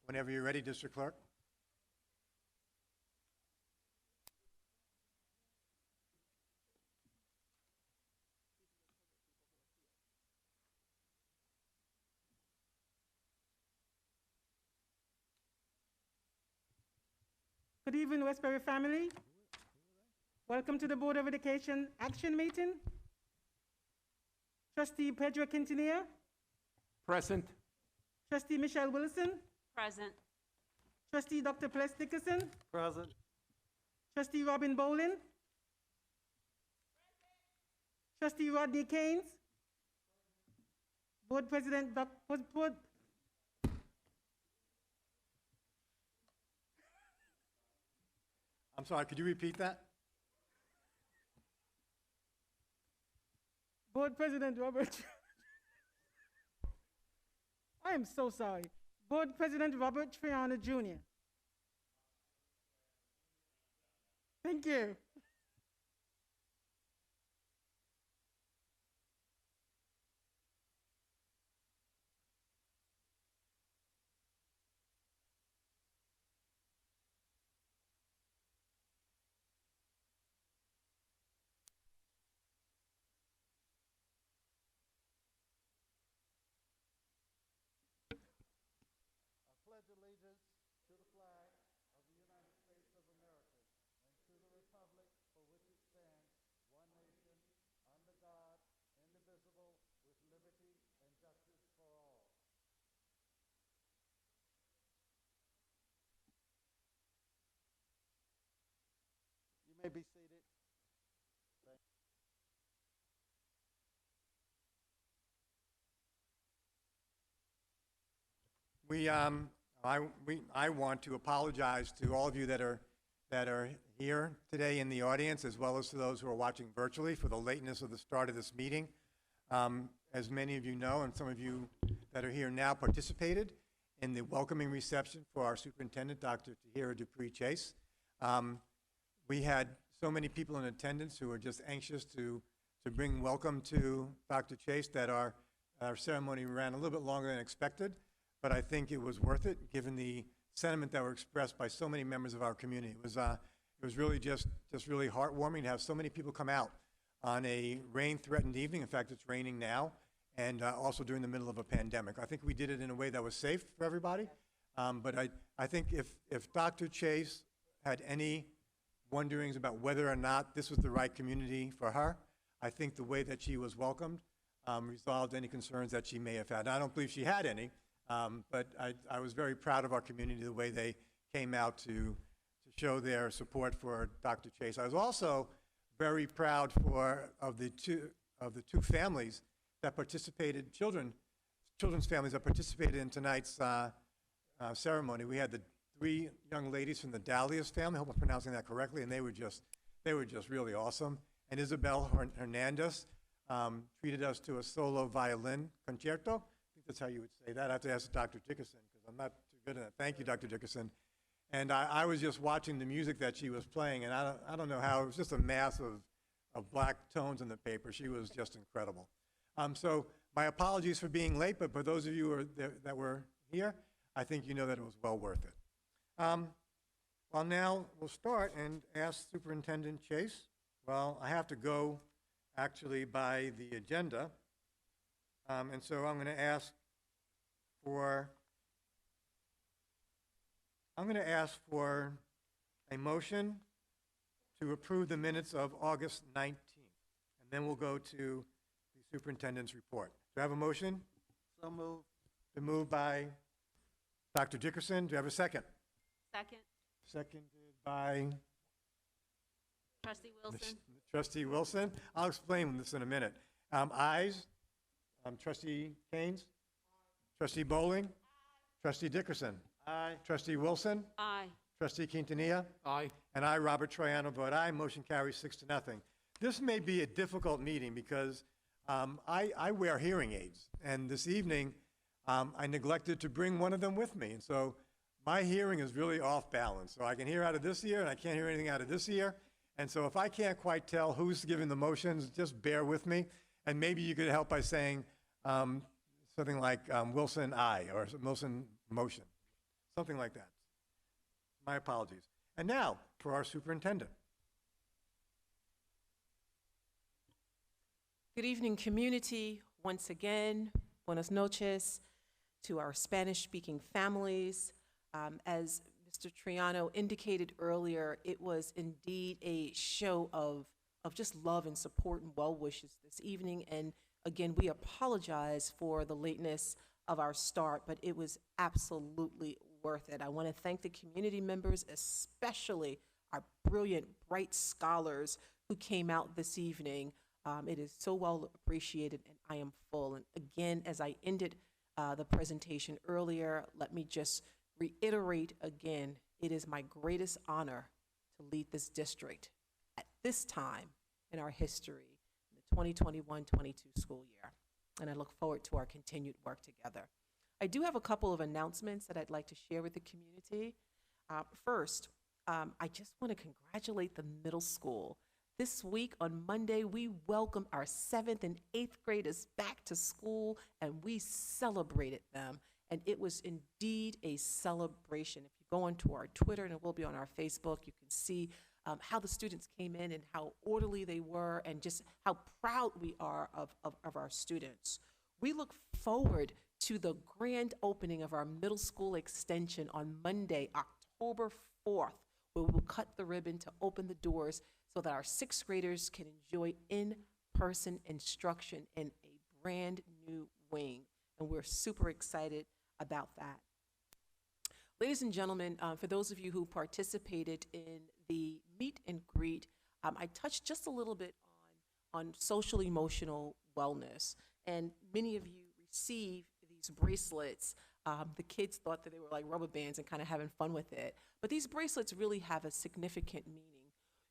Whenever you're ready, District Clerk. Good evening, Westbury family. Welcome to the Board of Education Action Meeting. Trustee Pedro Quintanilla, Present. Trustee Michelle Wilson, Present. Trustee Dr. Ples Dickerson, Present. Trustee Robin Bolin, Trustee Rodney Keynes, Board President I'm sorry, could you repeat that? Board President Robert. I am so sorry. Board President Robert Triana Jr. Thank you. Pledge allegiance to the flag of the United States of America and to the republic for which it stands, one nation, under God, indivisible, with liberty and justice for all. You may be seated. I want to apologize to all of you that are here today in the audience, as well as to those who are watching virtually, for the lateness of the start of this meeting. As many of you know, and some of you that are here now participated in the welcoming reception for our superintendent, Dr. Tahira Dupree Chase. We had so many people in attendance who were just anxious to bring welcome to Dr. Chase that our ceremony ran a little bit longer than expected. But I think it was worth it, given the sentiment that were expressed by so many members of our community. It was really just really heartwarming to have so many people come out on a rain-threatened evening. In fact, it's raining now, and also during the middle of a pandemic. I think we did it in a way that was safe for everybody. But I think if Dr. Chase had any wonderings about whether or not this was the right community for her, I think the way that she was welcomed resolved any concerns that she may have had. I don't believe she had any. But I was very proud of our community, the way they came out to show their support for Dr. Chase. I was also very proud of the two families that participated, children's families that participated in tonight's ceremony. We had the 3 young ladies from the Dalias family. I hope I'm pronouncing that correctly, and they were just really awesome. And Isabel Hernandez treated us to a solo violin concerto. That's how you would say that. I have to ask Dr. Dickerson, because I'm not too good at it. Thank you, Dr. Dickerson. And I was just watching the music that she was playing, and I don't know how, it was just a mass of black tones in the paper. She was just incredible. So my apologies for being late, but for those of you that were here, I think you know that it was well worth it. Well, now we'll start and ask Superintendent Chase. Well, I have to go actually by the agenda. And so I'm going to ask for a motion to approve the minutes of August 19th. And then we'll go to the superintendent's report. Do I have a motion? So moved. Been moved by Dr. Dickerson. Do you have a second? Second. Seconded by Trustee Wilson. Trustee Wilson. I'll explain this in a minute. Ayes. Trustee Keynes? Trustee Bowling? Trustee Dickerson? Aye. Trustee Wilson? Aye. Trustee Quintanilla? Aye. And I, Robert Troiano, vote aye. Motion carries 6-0. This may be a difficult meeting because I wear hearing aids. And this evening, I neglected to bring one of them with me. And so my hearing is really off balance. So I can hear out of this ear, and I can't hear anything out of this ear. And so if I can't quite tell who's giving the motions, just bear with me. And maybe you could help by saying something like Wilson, aye, or Wilson, motion. something like that. My apologies. And now, for our superintendent. Good evening, community. Once again, buenas noches to our Spanish-speaking families. As Mr. Triano indicated earlier, it was indeed a show of just love and support and well wishes this evening. And again, we apologize for the lateness of our start, but it was absolutely worth it. I want to thank the community members, especially our brilliant, bright scholars who came out this evening. It is so well appreciated, and I am full. And again, as I ended the presentation earlier, let me just reiterate again, it is my greatest honor to lead this district at this time in our history, in the 2021-22 school year. And I look forward to our continued work together. I do have a couple of announcements that I'd like to share with the community. First, I just want to congratulate the middle school. This week on Monday, we welcome our 7th and 8th graders back to school, and we celebrated them. And it was indeed a celebration. If you go onto our Twitter, and it will be on our Facebook, you can see how the students came in and how orderly they were, and just how proud we are of our students. We look forward to the grand opening of our middle school extension on Monday, October 4th, where we will cut the ribbon to open the doors so that our 6th graders can enjoy in-person instruction in a brand new wing. And we're super excited about that. Ladies and gentlemen, for those of you who participated in the meet and greet, I touched just a little bit on social emotional wellness. And many of you received these bracelets. The kids thought that they were like rubber bands and kind of having fun with it. But these bracelets really have a significant meaning.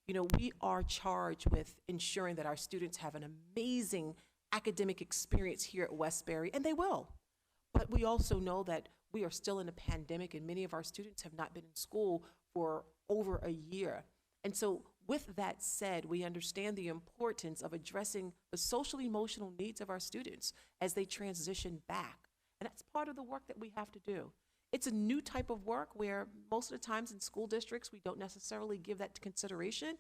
You know, we are charged with ensuring that our students have an amazing academic experience here at Westbury, and they will. But we also know that we are still in a pandemic, and many of our students have not been in school for over a year. And so with that said, we understand the importance of addressing the social emotional needs of our students as they transition back. And that's part of the work that we have to do. It's a new type of work where most of the times in school districts, we don't necessarily give that consideration,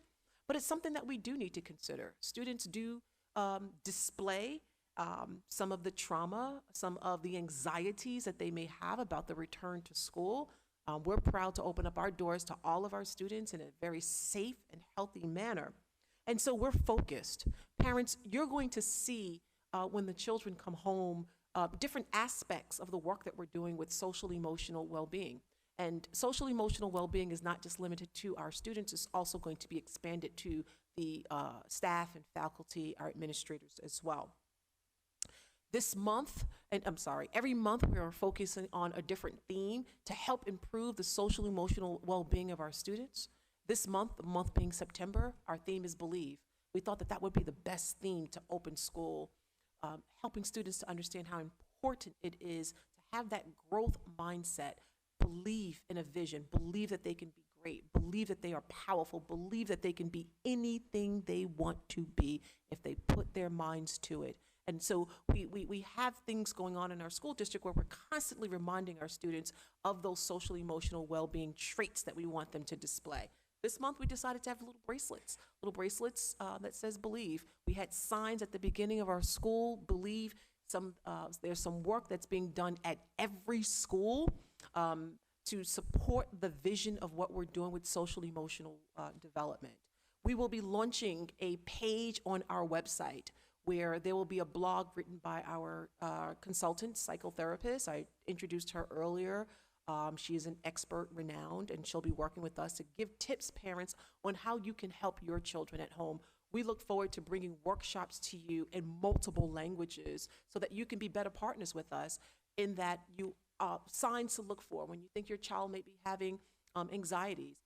but it's something that we do need to consider. Students do display some of the trauma, some of the anxieties that they may have about the return to school. We're proud to open up our doors to all of our students in a very safe and healthy manner. And so we're focused. Parents, you're going to see when the children come home different aspects of the work that we're doing with social emotional well-being. And social emotional well-being is not just limited to our students, it's also going to be expanded to the staff and faculty, our administrators as well. This month, and I'm sorry, every month we are focusing on a different theme to help improve the social emotional well-being of our students. This month, the month being September, our theme is Believe. We thought that that would be the best theme to open school, helping students to understand how important it is to have that growth mindset, believe in a vision, believe that they can be great, believe that they are powerful, believe that they can be anything they want to be if they put their minds to it. And so we have things going on in our school district where we're constantly reminding our students of those social emotional well-being traits that we want them to display. This month we decided to have little bracelets that says Believe. We had signs at the beginning of our school, Believe. There's some work that's being done at every school to support the vision of what we're doing with social emotional development. We will be launching a page on our website where there will be a blog written by our consultant, psychotherapist. I introduced her earlier. She is an expert, renowned, and she'll be working with us to give tips, parents, on how you can help your children at home. We look forward to bringing workshops to you in multiple languages so that you can be better partners with us in that you signs to look for when you think your child may be having anxieties,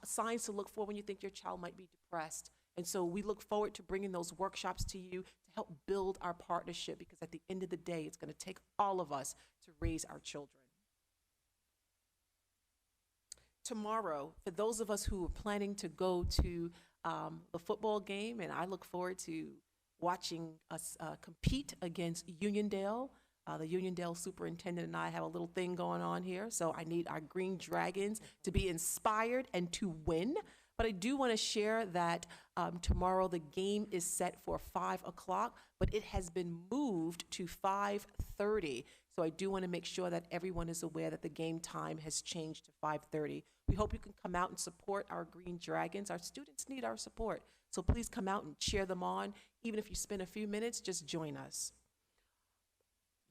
signs to look for when you think your child might be depressed. And so we look forward to bringing those workshops to you to help build our partnership, because at the end of the day, it's going to take all of us to raise our children. Tomorrow, for those of us who are planning to go to the football game, and I look forward to watching us compete against Uniondale, The Uniondale superintendent and I have a little thing going on here, so I need our Green Dragons to be inspired and to win. But I do want to share that tomorrow the game is set for 5 o'clock, but it has been moved to 5:30. So I do want to make sure that everyone is aware that the game time has changed to 5:30. We hope you can come out and support our Green Dragons. Our students need our support. So please come out and cheer them on. Even if you spend a few minutes, just join us.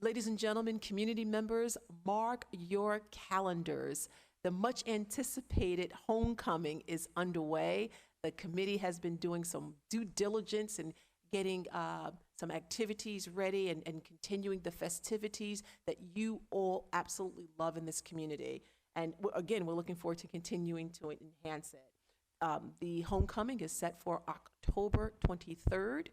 Ladies and gentlemen, community members, mark your calendars. The much anticipated homecoming is underway. The committee has been doing some due diligence and getting some activities ready and continuing the festivities that you all absolutely love in this community. And again, we're looking forward to continuing to enhance it. The homecoming is set for October 23rd.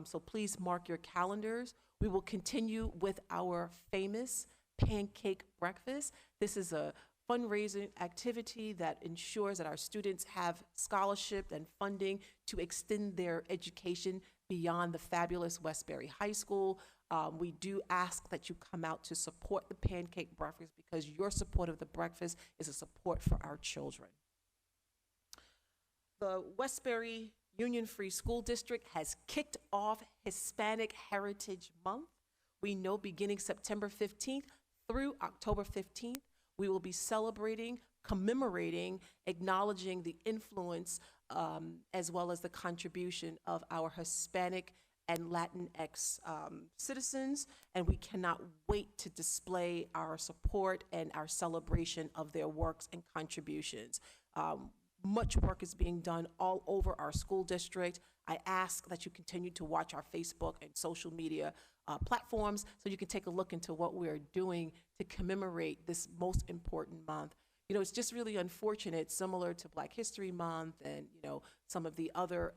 So please mark your calendars. We will continue with our famous Pancake Breakfast. This is a fundraising activity that ensures that our students have scholarship and funding to extend their education beyond the fabulous Westbury High School. We do ask that you come out to support the Pancake Breakfast because your support of the breakfast is a support for our children. The Westbury Union Free School District has kicked off Hispanic Heritage Month. We know beginning September 15th through October 15th, we will be celebrating, commemorating, acknowledging the influence as well as the contribution of our Hispanic and Latinx citizens, and we cannot wait to display our support and our celebration of their works and contributions. Much work is being done all over our school district. I ask that you continue to watch our Facebook and social media platforms so you can take a look into what we're doing to commemorate this most important month. You know, it's just really unfortunate, similar to Black History Month and, you know, some of the other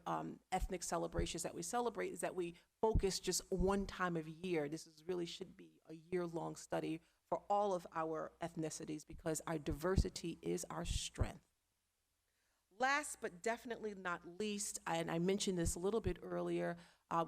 ethnic celebrations that we celebrate, is that we focus just one time of year. This really should be a year-long study for all of our ethnicities because our diversity is our strength. Last but definitely not least, and I mentioned this a little bit earlier,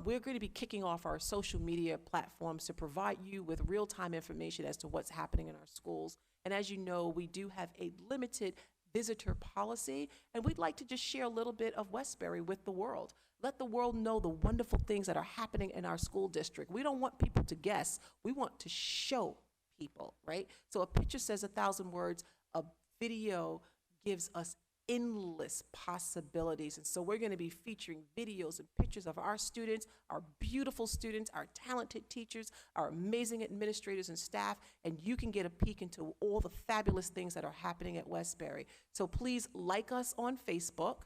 we're going to be kicking off our social media platforms to provide you with real-time information as to what's happening in our schools. And as you know, we do have a limited visitor policy, and we'd like to just share a little bit of Westbury with the world. Let the world know the wonderful things that are happening in our school district. We don't want people to guess. We want to show people, right? So a picture says 1,000 words. A video gives us endless possibilities. And so we're going to be featuring videos and pictures of our students, our beautiful students, our talented teachers, our amazing administrators and staff, and you can get a peek into all the fabulous things that are happening at Westbury. So please like us on Facebook.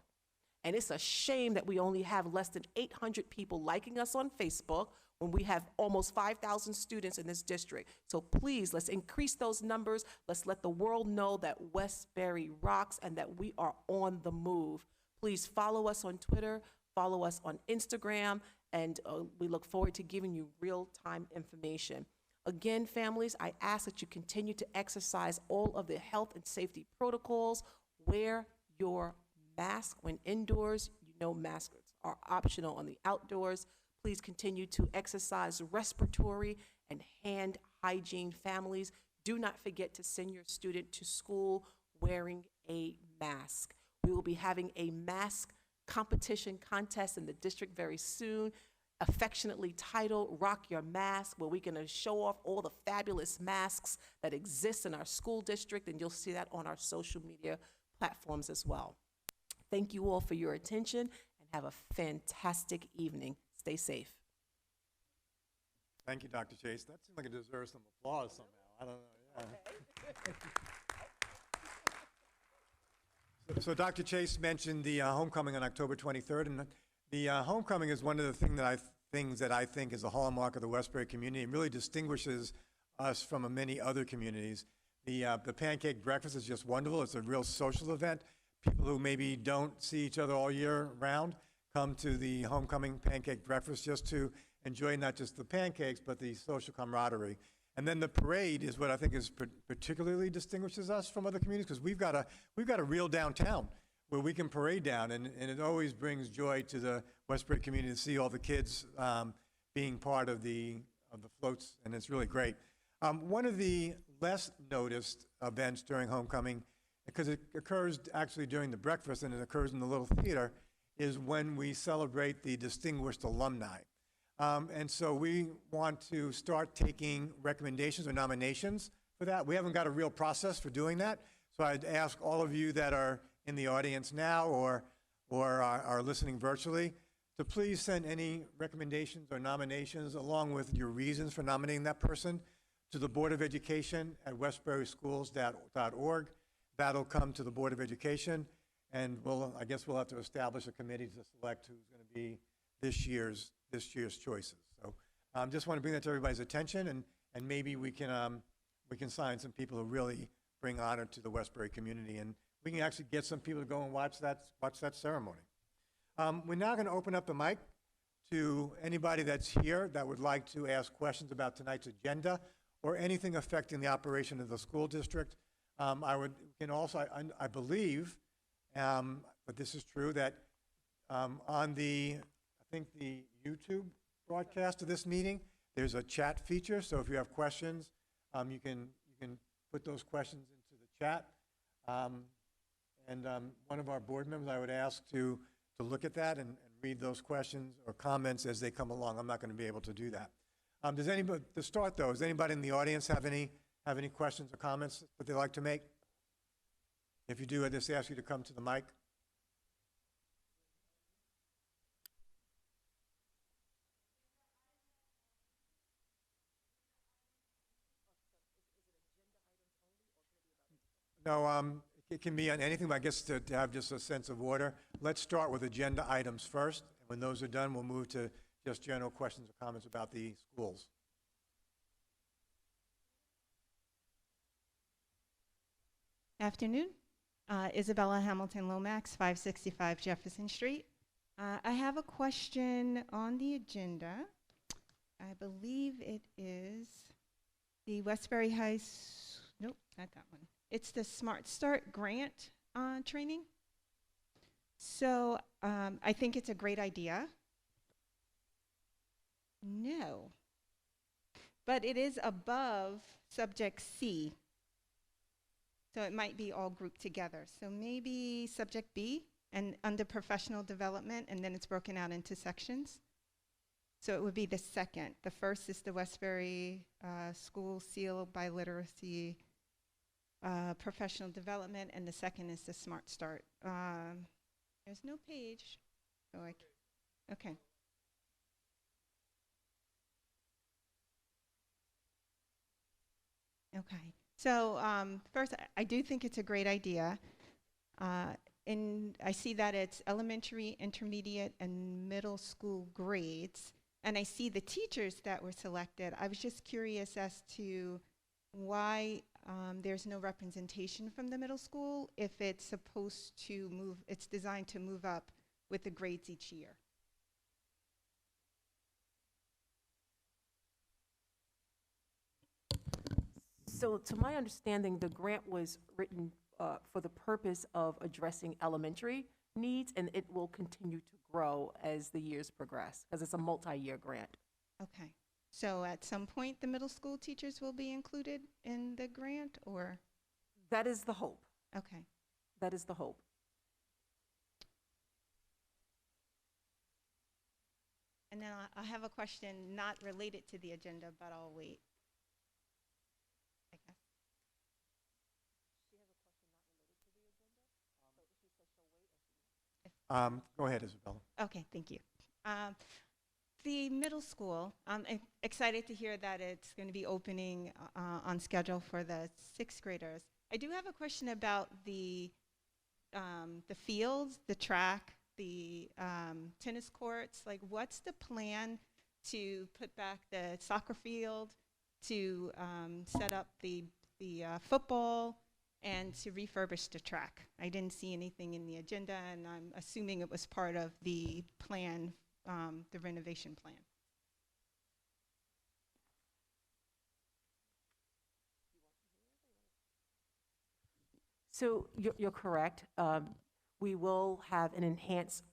And it's a shame that we only have less than 800 people liking us on Facebook when we have almost 5,000 students in this district. So please, let's increase those numbers. Let's let the world know that Westbury rocks and that we are on the move. Please follow us on Twitter, follow us on Instagram, and we look forward to giving you real-time information. Again, families, I ask that you continue to exercise all of the health and safety protocols. Wear your mask when indoors. You know masks are optional on the outdoors. Please continue to exercise respiratory and hand hygiene. Families, do not forget to send your student to school wearing a mask. We will be having a mask competition contest in the district very soon, affectionately titled Rock Your Mask, where we're gonna show off all the fabulous masks that exist in our school district, and you'll see that on our social media platforms as well. Thank you all for your attention and have a fantastic evening. Stay safe. Thank you, Dr. Chase. That seemed like it deserves some applause somehow. I don't know. Yeah. So Dr. Chase mentioned the homecoming on October 23rd, and the homecoming is one of the things that I think is a hallmark of the Westbury community and really distinguishes us from many other communities. The Pancake Breakfast is just wonderful. It's a real social event. People who maybe don't see each other all year round come to the homecoming Pancake Breakfast just to enjoy not just the pancakes, but the social camaraderie. And then the parade is what I think is particularly distinguishes us from other communities, because we've got a real downtown where we can parade down, and it always brings joy to the Westbury community to see all the kids being part of the of the floats, and it's really great. One of the less noticed events during homecoming, because it occurs actually during the breakfast and it occurs in the little theater, is when we celebrate the distinguished alumni. And so we want to start taking recommendations or nominations for that. We haven't got a real process for doing that, so I'd ask all of you that are in the audience now or are listening virtually to please send any recommendations or nominations along with your reasons for nominating that person to the Board of Education at westburyschools.org. That'll come to the Board of Education, and I guess we'll have to establish a committee to select who's going to be this year's choices. So just want to bring that to everybody's attention, and maybe we can sign some people who really bring honor to the Westbury community, and we can actually get some people to go and watch that ceremony. We're now going to open up the mic to anybody that's here that would like to ask questions about tonight's agenda or anything affecting the operation of the school district. I believe, but this is true, that on I think the YouTube broadcast of this meeting, there's a chat feature, so if you have questions, you can put those questions into the chat. One of our board members, I would ask to look at that and read those questions or comments as they come along. I'm not going to be able to do that. Does anybody, to start though, does anybody in the audience have any questions or comments that they'd like to make? If you do, I just ask you to come to the mic. No, it can be on anything, but I guess to have just a sense of order, let's start with agenda items first. And when those are done, we'll move to just general questions or comments about the schools. Afternoon. Isabella Hamilton Lomax, 565 Jefferson Street. I have a question on the agenda. I believe it is the Westbury nope, not that one. It's the Smart Start grant training. So I think it's a great idea. No. But it is above subject C. So it might be all grouped together. So maybe subject B and under professional development, and then it's broken out into sections. So it would be the second. The first is the Westbury School Seal by Literacy Professional Development, and the second is the Smart Start. There's no page. So okay. Okay. So first, I do think it's a great idea. And I see that it's elementary, intermediate, and middle school grades. And I see the teachers that were selected. I was just curious as to why there's no representation from the middle school if it's supposed to move, it's designed to move up with the grades each year. So to my understanding, the grant was written for the purpose of addressing elementary needs, and it will continue to grow as the years progress, because it's a multi-year grant. Okay. So at some point, the middle school teachers will be included in the grant, or? That is the hope. Okay. That is the hope. And then I have a question not related to the agenda, but I'll wait. I guess. Go ahead, Isabella. Okay, thank you. The middle school, I'm excited to hear that it's going to be opening on schedule for the sixth graders. I do have a question about the fields, the track, the tennis courts. Like, what's the plan to put back the soccer field, to set up the football, and to refurbish the track? I didn't see anything in the agenda, and I'm assuming it was part of the plan, the renovation plan. So you're correct. We will have an enhanced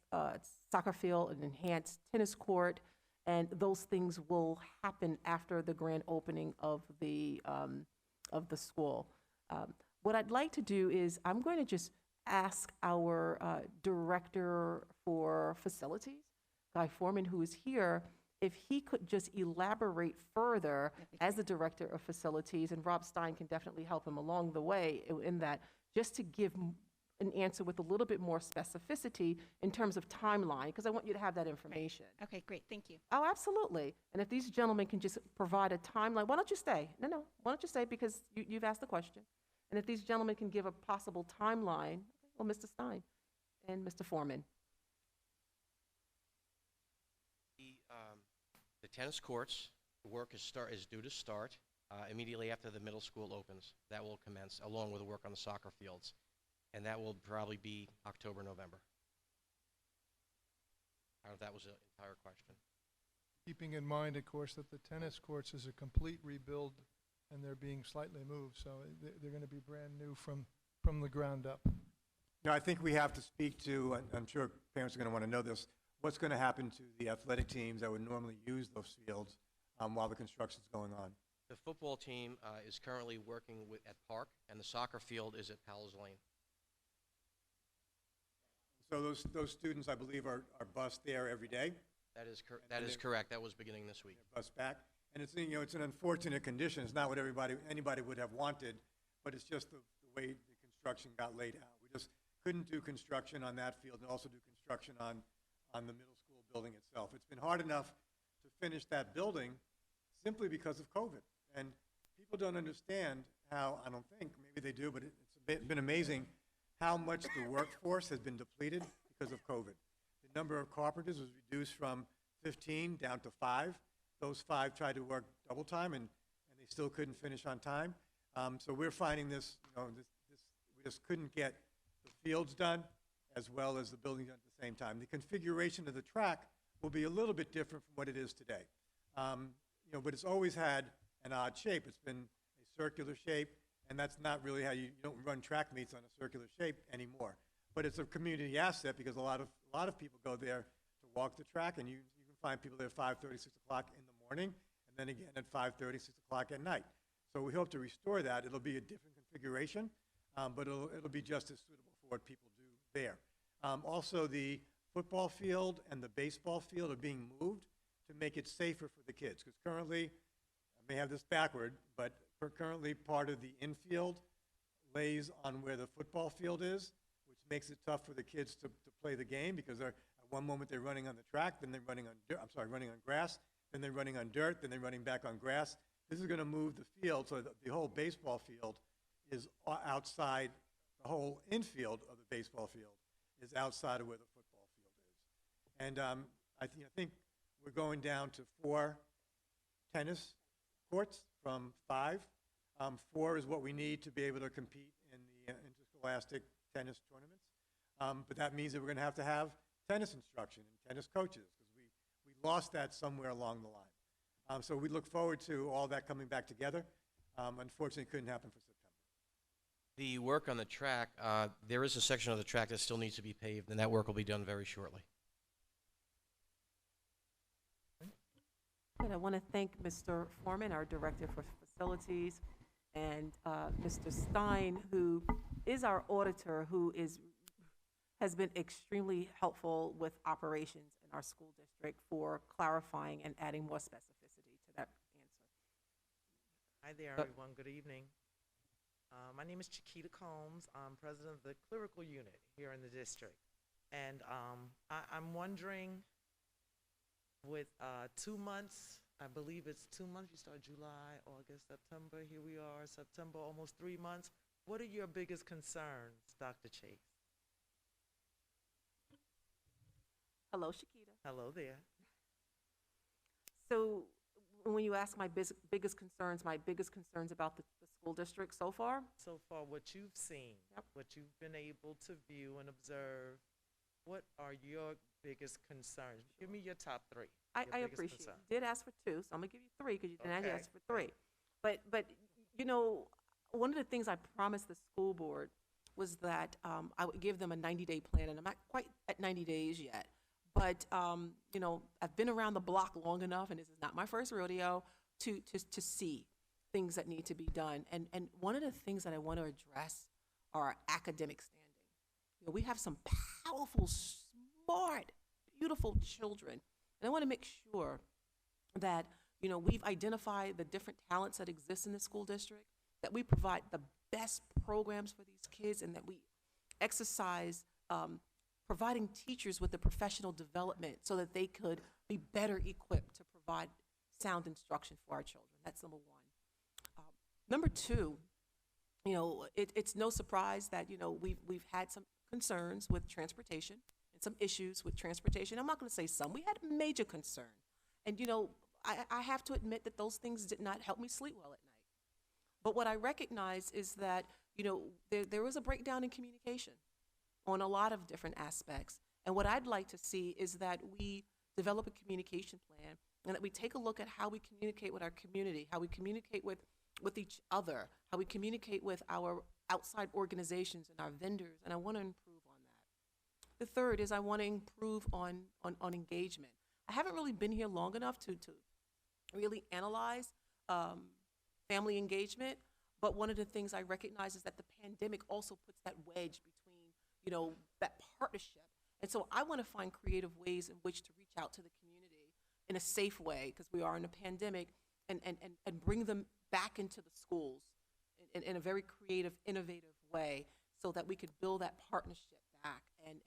soccer field, an enhanced tennis court, And those things will happen after the grand opening of the school. What I'd like to do is, I'm going to just ask our Director for Facilities, Guy Foreman, who is here, if he could just elaborate further as the Director of Facilities, and Rob Stein can definitely help him along the way in that, just to give an answer with a little bit more specificity in terms of timeline, because I want you to have that information. Okay, great, thank you. Oh, absolutely. And if these gentlemen can just provide a timeline, why don't you stay? No, why don't you stay, because you've asked the question. And if these gentlemen can give a possible timeline, well, Mr. Stein and Mr. Foreman. The tennis courts, the work is due to start immediately after the middle school opens. That will commence, along with the work on the soccer fields. And that will probably be October, November. I don't know if that was the entire question. Keeping in mind, of course, that the tennis courts is a complete rebuild, and they're being slightly moved, so they're going to be brand new from the ground up. You know, I think we have to speak to, and I'm sure parents are going to want to know this, what's going to happen to the athletic teams that would normally use those fields while the construction's going on. The football team is currently working at Park, and the soccer field is at Powell's Lane. So those students, I believe, are bused there every day. That is correct. That was beginning this week. They're bused back, and it's, you know, it's an unfortunate condition. It's not what anybody would have wanted, but it's just the way the construction got laid out. We just couldn't do construction on that field and also do construction on the middle school building itself. It's been hard enough to finish that building simply because of COVID, and people don't understand how, I don't think, maybe they do, but it's been amazing how much the workforce has been depleted because of COVID. The number of carpenters was reduced from 15 down to 5. Those 5 tried to work double time, and they still couldn't finish on time. So we're finding this, you know, we just couldn't get the fields done as well as the building done at the same time. The configuration of the track will be a little bit different from what it is today. You know, but it's always had an odd shape. It's been a circular shape, and that's not really how you don't run track meets on a circular shape anymore. But it's a community asset because a lot of people go there to walk the track, and you can find people there at 5:30, 6 o'clock in the morning, and then again at 5:30, 6 o'clock at night. So we hope to restore that. It'll be a different configuration, but it'll be just as suitable for what people do there. Also, the football field and the baseball field are being moved to make it safer for the kids, because currently, I may have this backward, but currently part of the infield lays on where the football field is, which makes it tough for the kids to play the game, because at one moment they're running on the track, then they're running on running on grass, then they're running on dirt, then they're running back on grass. This is going to move the field so that the whole baseball field is outside, the whole infield of the baseball field is outside of where the football field is. And I think we're going down to 4 tennis courts from 5. 4 is what we need to be able to compete in the interscholastic tennis tournaments. But that means that we're going to have tennis instruction and tennis coaches, because we lost that somewhere along the line. So we look forward to all that coming back together. Unfortunately, it couldn't happen for September. The work on the track, there is a section of the track that still needs to be paved, and that work will be done very shortly. And I want to thank Mr. Foreman, our Director for Facilities, and Mr. Stein, who is our auditor, who has been extremely helpful with operations in our school district for clarifying and adding more specificity to that answer. Hi there, everyone. Good evening. My name is Chiquita Combs. I'm president of the clerical unit here in the district. And I'm wondering, with 2 months, I believe it's 2 months, you start July, August, September, here we are, September, almost 3 months. What are your biggest concerns, Dr. Chase? Hello, Shakita. Hello there. So when you ask my biggest concerns about the school district so far? So far, what you've seen, Yep. what you've been able to view and observe, what are your biggest concerns? Give me your top 3. I your biggest appreciate it. concern. You did ask for 2, so I'm gonna give you 3 because you didn't Okay. ask for 3. But you know, one of the things I promised the school board was that I would give them a 90-day plan, and I'm not quite at 90 days yet. But, you know, I've been around the block long enough, and this is not my first rodeo, to see things that need to be done. And one of the things that I want to address are our academic standing. You know, we have some powerful, smart, beautiful children. And I want to make sure that, you know, we've identified the different talents that exist in the school district, that we provide the best programs for these kids, and that we exercise providing teachers with the professional development so that they could be better equipped to provide sound instruction for our children. That's number one. Number two, you know, it's no surprise that, you know, we've had some concerns with transportation and some issues with transportation. I'm not going to say some. We had major concern. And, you know, I have to admit that those things did not help me sleep well at night. But what I recognize is that, you know, there was a breakdown in communication on a lot of different aspects. And what I'd like to see is that we develop a communication plan, and that we take a look at how we communicate with our community, how we communicate with each other, how we communicate with our outside organizations and our vendors, and I want to improve on that. The third is I want to improve on engagement. I haven't really been here long enough to really analyze family engagement, but one of the things I recognize is that the pandemic also puts that wedge between, you know, that partnership. And so I want to find creative ways in which to reach out to the community in a safe way, because we are in a pandemic, and bring them back into the schools in a very creative, innovative way, so that we could build that partnership back and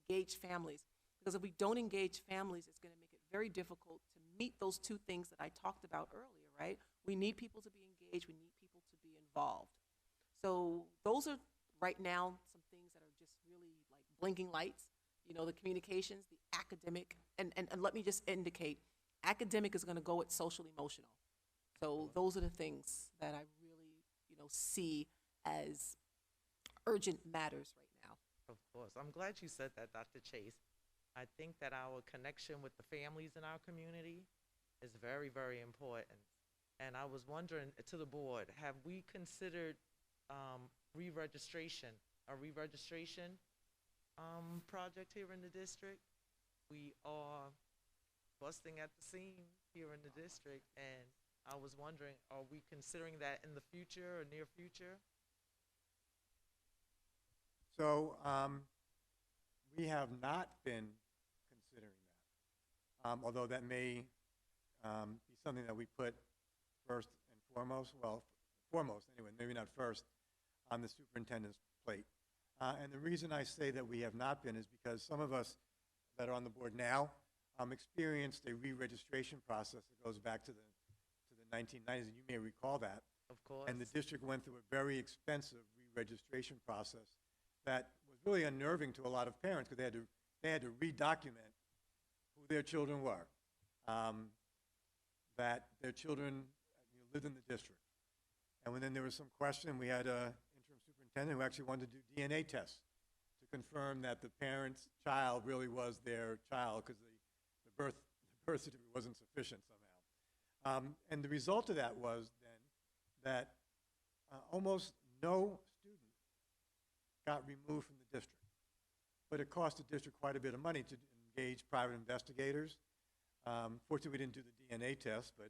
engage families. Because if we don't engage families, it's going to make it very difficult to meet those two things that I talked about earlier, right? We need people to be engaged. We need people to be involved. So those are right now some things that are just really like blinking lights. You know, the communications, the academic, and let me just indicate, academic is going to go with social emotional. So those are the things that I really, you know, see as urgent matters right now. Of course. I'm glad you said that, Dr. Chase. I think that our connection with the families in our community is very, very important. And I was wondering to the board, have we considered re-registration, a re-registration project here in the district? We are busting at the seams here in the district, and I was wondering, are we considering that in the future or near future? So we have not been considering that, although that may be something that we put first and foremost, well, foremost anyway, maybe not first, on the superintendent's plate. And the reason I say that we have not been is because some of us that are on the board now experienced a re-registration process that goes back to the 1990s, and you may recall that. Of course. And the district went through a very expensive re-registration process that was really unnerving to a lot of parents, because they had to redocument who their children were, that their children lived in the district. And when then there was some question, we had an interim superintendent who actually wanted to do DNA tests to confirm that the parent's child really was their child, because the birth certificate wasn't sufficient somehow. And the result of that was then that almost no student got removed from the district. But it cost the district quite a bit of money to engage private investigators. Fortunately, we didn't do the DNA test, but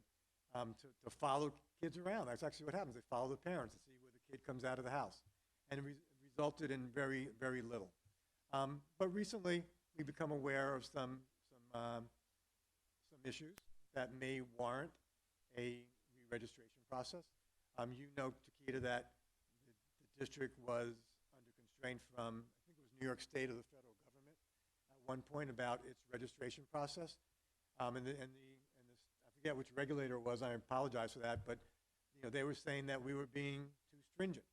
to follow kids around. That's actually what happens. They follow the parents to see where the kid comes out of the house. And it resulted in very, very little. But recently, we've become aware of some issues that may warrant a re-registration process. You know, Takeda, that the district was under constraint from, I think it was New York State or the federal government at one point about its registration process. I forget which regulator it was, I apologize for that, but you know, they were saying that we were being too stringent.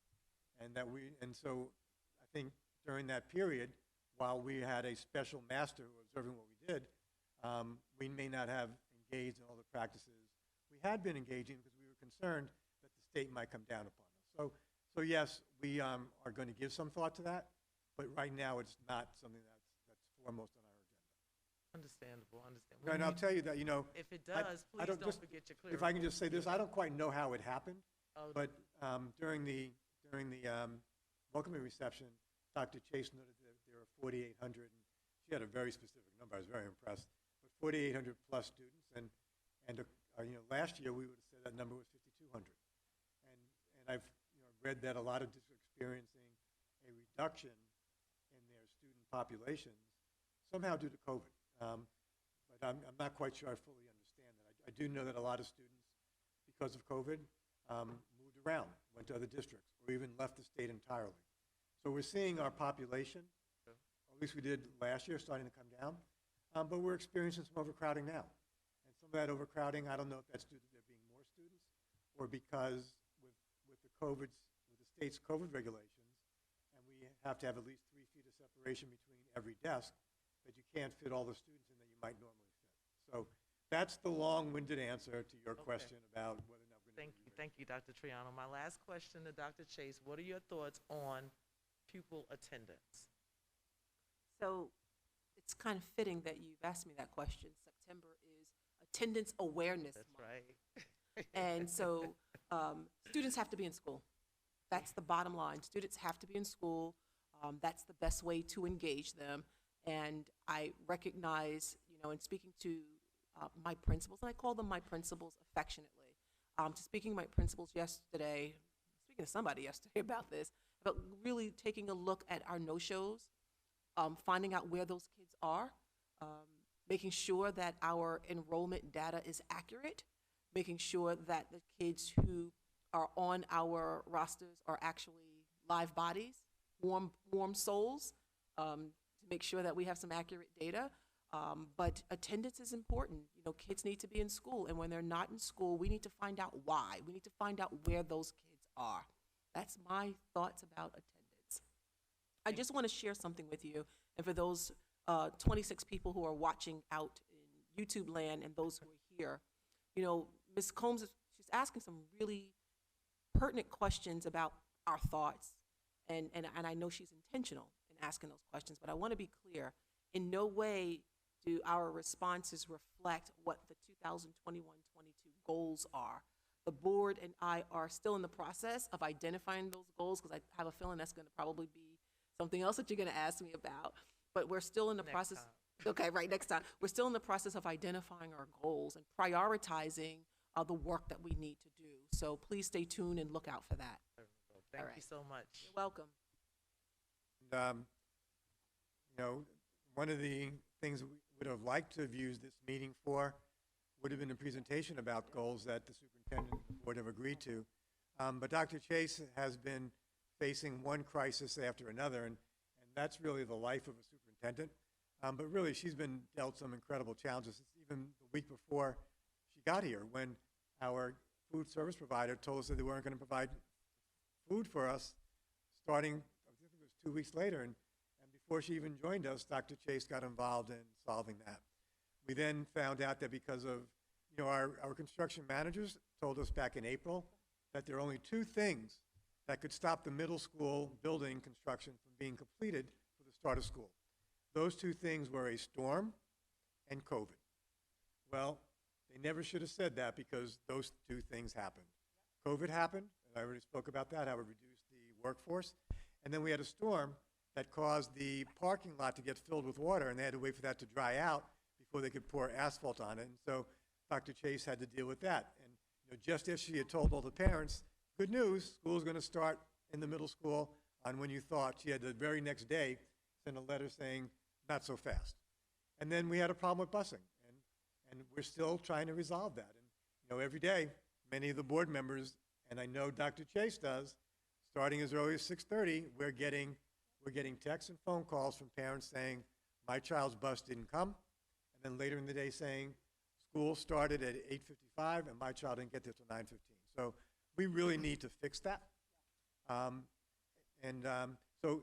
And so I think during that period, while we had a special master who was observing what we did, we may not have engaged in all the practices we had been engaging, because we were concerned that the state might come down upon us. So yes, we are going to give some thought to that, but right now it's not something that's foremost on our agenda. Understandable. And I'll tell you that, you know, If it does, I please don't just, forget your clear. if I can just say this, I don't quite know how it happened, Oh, but during the welcoming reception, Dr. Chase noted that there are 4,800, and she had a very specific number. I was very impressed. But 4,800 plus students, and last year we would have said that number was 5,200. And I've read that a lot of districts experiencing a reduction in their student populations, somehow due to COVID. But I'm not quite sure I fully understand that. I do know that a lot of students, because of COVID, moved around, went to other districts, or even left the state entirely. So we're seeing our population, or at least we did last year, starting to come down, but we're experiencing some overcrowding now. And some of that overcrowding, I don't know if that's due to there being more students, or because with the state's COVID regulations, and we have to have at least 3 feet of separation between every desk, that you can't fit all the students in that you might normally fit. So that's the long-winded answer to your question about whether or not we're going to. Thank you, Dr. Triano. My last question to Dr. Chase, what are your thoughts on pupil attendance? So it's kind of fitting that you've asked me that question. September is Attendance Awareness That's Month. right. And so students have to be in school. That's the bottom line. Students have to be in school. That's the best way to engage them. And I recognize, in speaking to my principals, and I call them my principals affectionately, to speaking to my principals yesterday, speaking to somebody yesterday about this, about really taking a look at our no-shows, finding out where those kids are, making sure that our enrollment data is accurate, making sure that the kids who are on our rosters are actually live bodies, warm souls, to make sure that we have some accurate data. But attendance is important. Kids need to be in school, and when they're not in school, we need to find out why. We need to find out where those kids are. That's my thoughts about attendance. I just want to share something with you, and for those 26 people who are watching out in YouTube land and those who are here, Ms. Combs, she's asking some really pertinent questions about our thoughts, and I know she's intentional in asking those questions, but I want to be clear. In no way do our responses reflect what the 2021-22 goals are. The board and I are still in the process of identifying those goals, because I have a feeling that's going to probably be something else that you're going to ask me about. But we're still in the process. Okay, right, next time. We're still in the process of identifying our goals and prioritizing the work that we need to do. So please stay tuned and look out for that. Thank you so much. You're welcome. And, one of the things we would have liked to have used this meeting for would have been a presentation about goals that the superintendent would have agreed to. But Dr. Chase has been facing one crisis after another, and that's really the life of a superintendent. But really, she's been dealt some incredible challenges. Even the week before she got here, when our food service provider told us that they weren't going to provide food for us starting, I think it was 2 weeks later, and before she even joined us, Dr. Chase got involved in solving that. We then found out that because of, our construction managers told us back in April that there are only 2 things that could stop the middle school building construction from being completed for the start of school. Those 2 things were a storm and COVID. Well, they never should have said that, because those 2 things happened. COVID happened, and I already spoke about that, how it reduced the workforce. And then we had a storm that caused the parking lot to get filled with water, and they had to wait for that to dry out before they could pour asphalt on it. And so Dr. Chase had to deal with that. And just as she had told all the parents, good news, school's going to start in the middle school on when you thought, she had the very next day send a letter saying, not so fast. And then we had a problem with busing, and we're still trying to resolve that. And every day, many of the board members, and I know Dr. Chase does, starting as early as 6:30, we're getting texts and phone calls from parents saying, my child's bus didn't come, and then later in the day saying, school started at 8:55 and my child didn't get there till 9:15. So we really need to fix that. So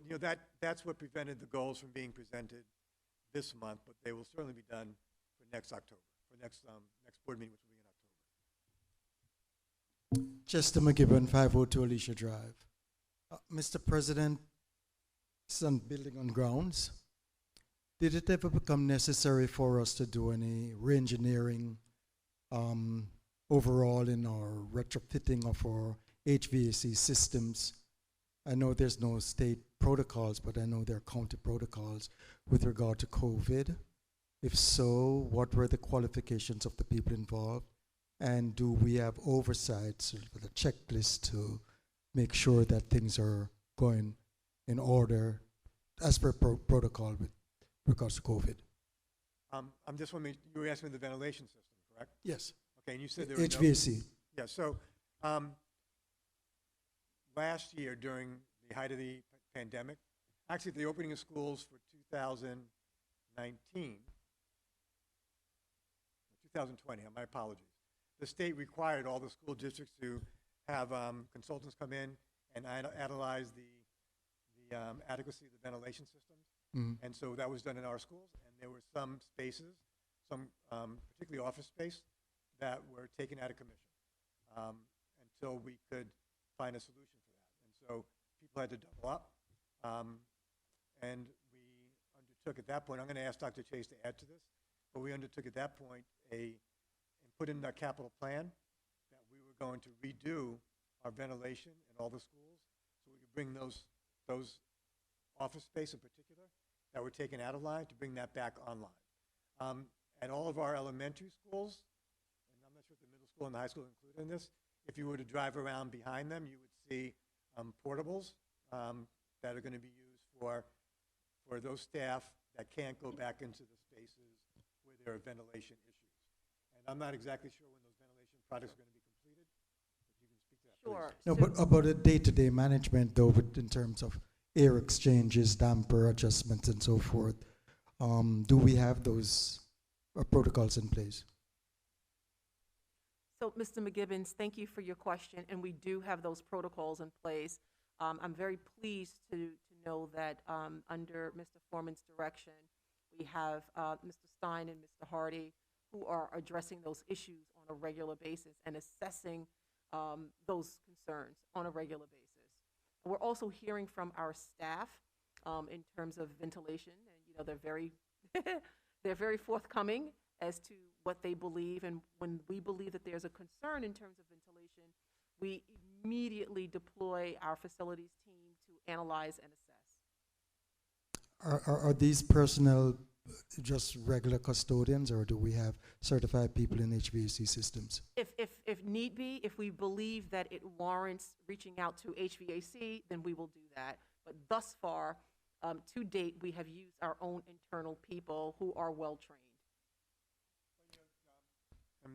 that's what prevented the goals from being presented this month, but they will certainly be done for next October, for next board meeting, which will be in October. Chester McGibbon, 502 Alicia Drive. Mr. President, on building on grounds, did it ever become necessary for us to do any re-engineering overall in our retrofitting of our HVAC systems? I know there's no state protocols, but I know there are county protocols with regard to COVID. If so, what were the qualifications of the people involved? And do we have oversight, sort of a checklist to make sure that things are going in order as per protocol with regards to COVID? I'm just wondering, you were asking the ventilation system, correct? Yes. Okay, and you said there were no... HVAC. Yeah, so last year during the height of the pandemic, actually at the opening of schools for 2019, 2020, my apologies, the state required all the school districts to have consultants come in and analyze the adequacy of the ventilation systems. Mm-hmm. And so that was done in our schools, and there were some spaces, some particularly office space, that were taken out of commission until we could find a solution for that. And so people had to double up, and we undertook at that point, I'm going to ask Dr. Chase to add to this, but we undertook at that point and put in our capital plan that we were going to redo our ventilation in all the schools so we could bring those office space in particular that were taken out of line to bring that back online. At all of our elementary schools, and I'm not sure if the middle school and the high school are included in this, if you were to drive around behind them, you would see portables that are going to be used for those staff that can't go back into the spaces where there are ventilation issues. And I'm not exactly sure when those ventilation projects are going to be completed, but you can speak to that, Sure. please. No, but about the day-to-day management, though, in terms of air exchanges, damper adjustments, and so forth, do we have those protocols in place? So, Mr. McGibbons, thank you for your question, and we do have those protocols in place. I'm very pleased to know that under Mr. Foreman's direction, we have Mr. Stein and Mr. Hardy who are addressing those issues on a regular basis and assessing those concerns on a regular basis. We're also hearing from our staff in terms of ventilation, and they're very they're very forthcoming as to what they believe, and when we believe that there's a concern in terms of ventilation, we immediately deploy our facilities team to analyze and assess. Are these personnel just regular custodians, or do we have certified people in HVAC systems? If need be, if we believe that it warrants reaching out to HVAC, then we will do that. But thus far, to date, we have used our own internal people who are well-trained.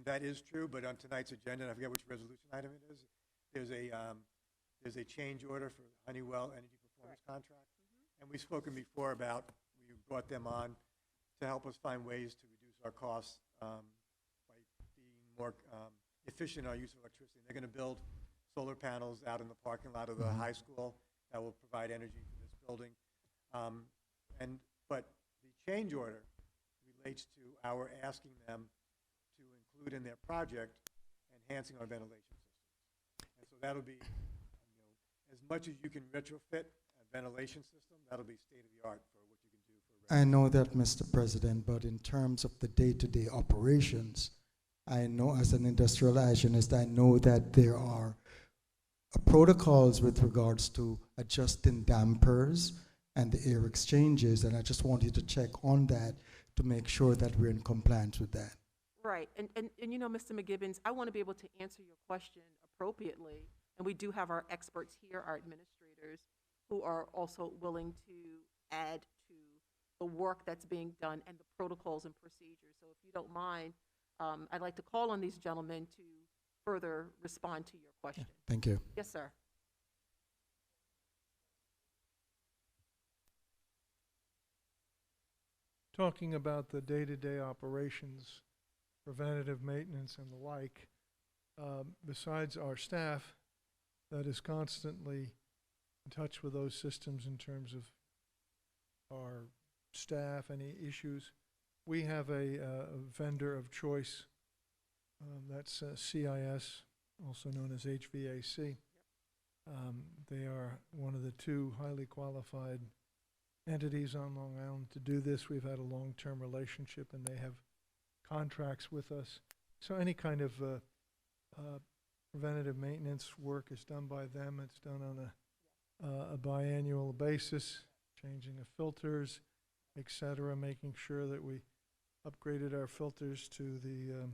That is true, but on tonight's agenda, and I forget which resolution item it is, there's a change order for Honeywell Energy Performance Contract. And we've spoken before about, we brought them on to help us find ways to reduce our costs by being more efficient in our use of electricity. They're going to build solar panels out in the parking lot of the high school that will provide energy for this building. But the change order relates to our asking them to include in their project enhancing our ventilation system. And so that'll be, as much as you can retrofit a ventilation system, that'll be state-of-the-art for what you can do for I know that, Mr. President, but in terms of the day-to-day operations, I know as an industrial hygienist, I know that there are protocols with regards to adjusting dampers and the air exchanges, and I just wanted to check on that to make sure that we're in compliance with that. Right, and Mr. McGibbons, I want to be able to answer your question appropriately, and we do have our experts here, our administrators, who are also willing to add to the work that's being done and the protocols and procedures. So if you don't mind, I'd like to call on these gentlemen to further respond to your question. Thank you. Yes, sir. Talking about the day-to-day operations, preventative maintenance and the like, besides our staff that is constantly in touch with those systems in terms of our staff, any issues, we have a vendor of choice, that's CIS, also known as HVAC. They are one of the two highly qualified entities on Long Island to do this. We've had a long-term relationship and they have contracts with us. So any kind of preventative maintenance work is done by them. It's done on a a biannual basis, changing the filters, et cetera, making sure that we upgraded our filters to the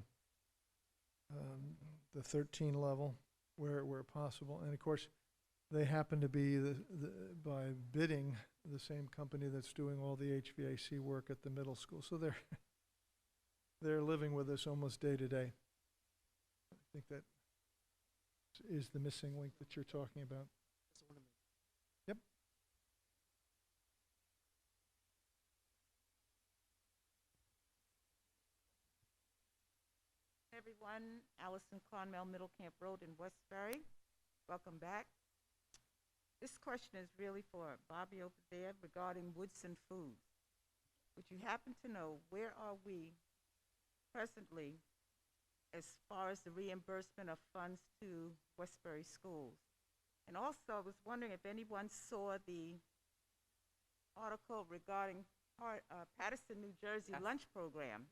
13 level where possible. And of course, they happen to be, by bidding, the same company that's doing all the HVAC work at the middle school. So they're living with us almost day to day. I think that is the missing link that you're talking about. Yep. Everyone, Allison Clonmel, Middle Camp Road in Westbury. Welcome back. This question is really for Bobby over there regarding Woodson Foods. Would you happen to know where are we presently as far as the reimbursement of funds to Westbury schools? And also, I was wondering if anyone saw the article regarding Patterson, New Jersey Yes. lunch program.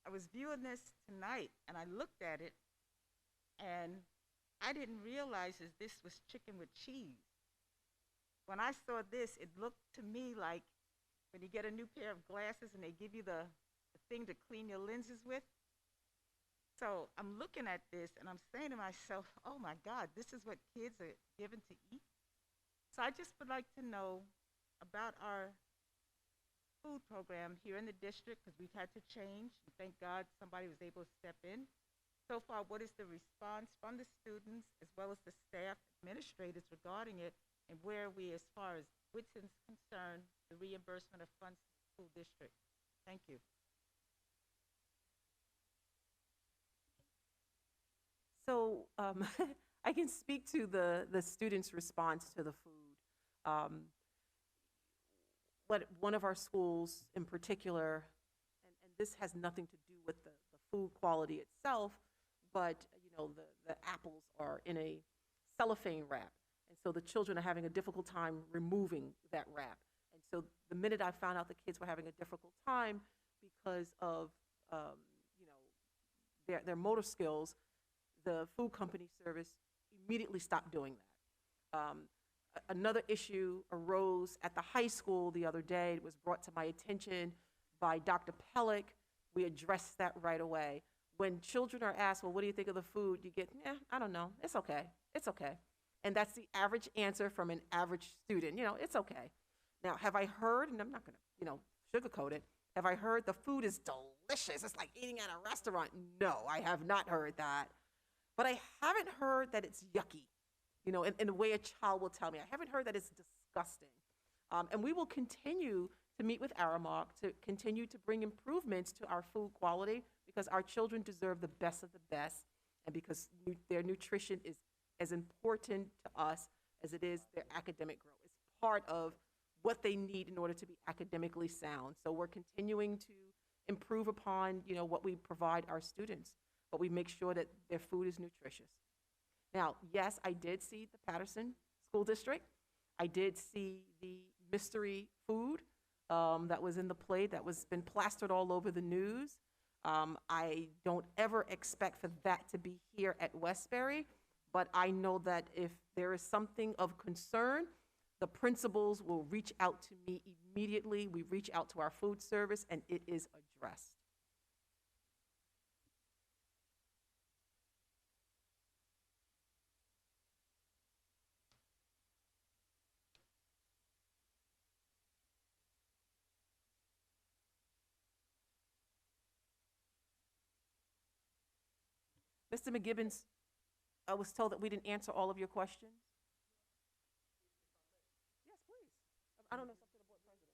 I was viewing this tonight, and I looked at it, and I didn't realize that this was chicken with cheese. When I saw this, it looked to me like when you get a new pair of glasses and they give you the thing to clean your lenses with. So I'm looking at this, and I'm saying to myself, oh my God, this is what kids are given to eat? So I just would like to know about our food program here in the district, because we've had to change. And thank God somebody was able to step in. So far, what is the response from the students as well as the staff administrators regarding it, and where are we as far as Whitson's concerned, the reimbursement of funds to the school district? Thank you. So I can speak to the students' response to the food. But one of our schools in particular, and this has nothing to do with the food quality itself, but you know, the apples are in a cellophane wrap, and so the children are having a difficult time removing that wrap. And so the minute I found out the kids were having a difficult time because of you know, their motor skills, the food company service immediately stopped doing that. Another issue arose at the high school the other day. It was brought to my attention by Dr. Pellick. We addressed that right away. When children are asked, well, what do you think of the food? You get, I don't know. It's okay. It's okay. And that's the average answer from an average student. You know, it's okay. Now, have I heard, and I'm not going to, you know, sugarcoat it, have I heard the food is delicious? It's like eating at a restaurant. No, I have not heard that. But I haven't heard that it's yucky, you know, in the way a child will tell me. I haven't heard that it's disgusting. And we will continue to meet with Aramark to continue to bring improvements to our food quality, because our children deserve the best of the best, and because their nutrition is as important to us as it is their academic growth. It's part of what they need in order to be academically sound. So we're continuing to improve upon, you know, what we provide our students, but we make sure that their food is nutritious. Now, yes, I did see the Patterson School District. I did see the mystery food that was in the plate that was been plastered all over the news. I don't ever expect for that to be here at Westbury, but I know that if there is something of concern, the principals will reach out to me immediately. We reach out to our food service, and it is addressed. Mr. McGibbons, I was told that we didn't answer all of your questions. Yes, please. I don't know something about President.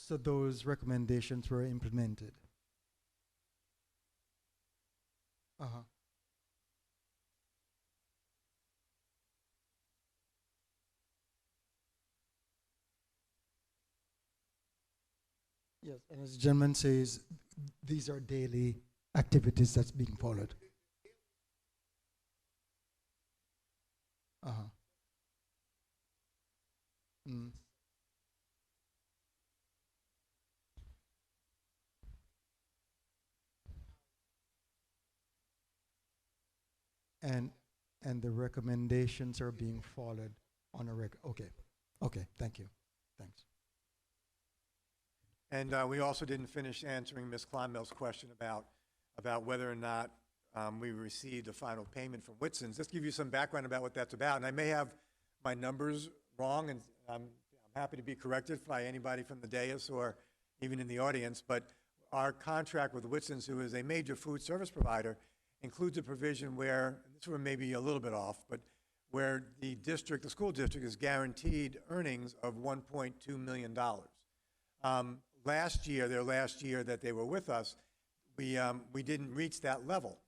So those recommendations were implemented. Uh-huh. Yes, and as the gentleman says, these are daily activities that's being followed. Uh-huh. Mm. And and the recommendations are being followed on a okay. Okay, thank you. Thanks. And we also didn't finish answering Ms. Kleinmel's question about whether or not we received a final payment from Whitson's. Just give you some background about what that's about. And I may have my numbers wrong, and I'm happy to be corrected by anybody from the dais or even in the audience. But our contract with Whitson's, who is a major food service provider, includes a provision where, and this one may be a little bit off, but where the district, the school district, is guaranteed earnings of $1.2 million. Last year, their last year that they were with us, we didn't reach that level.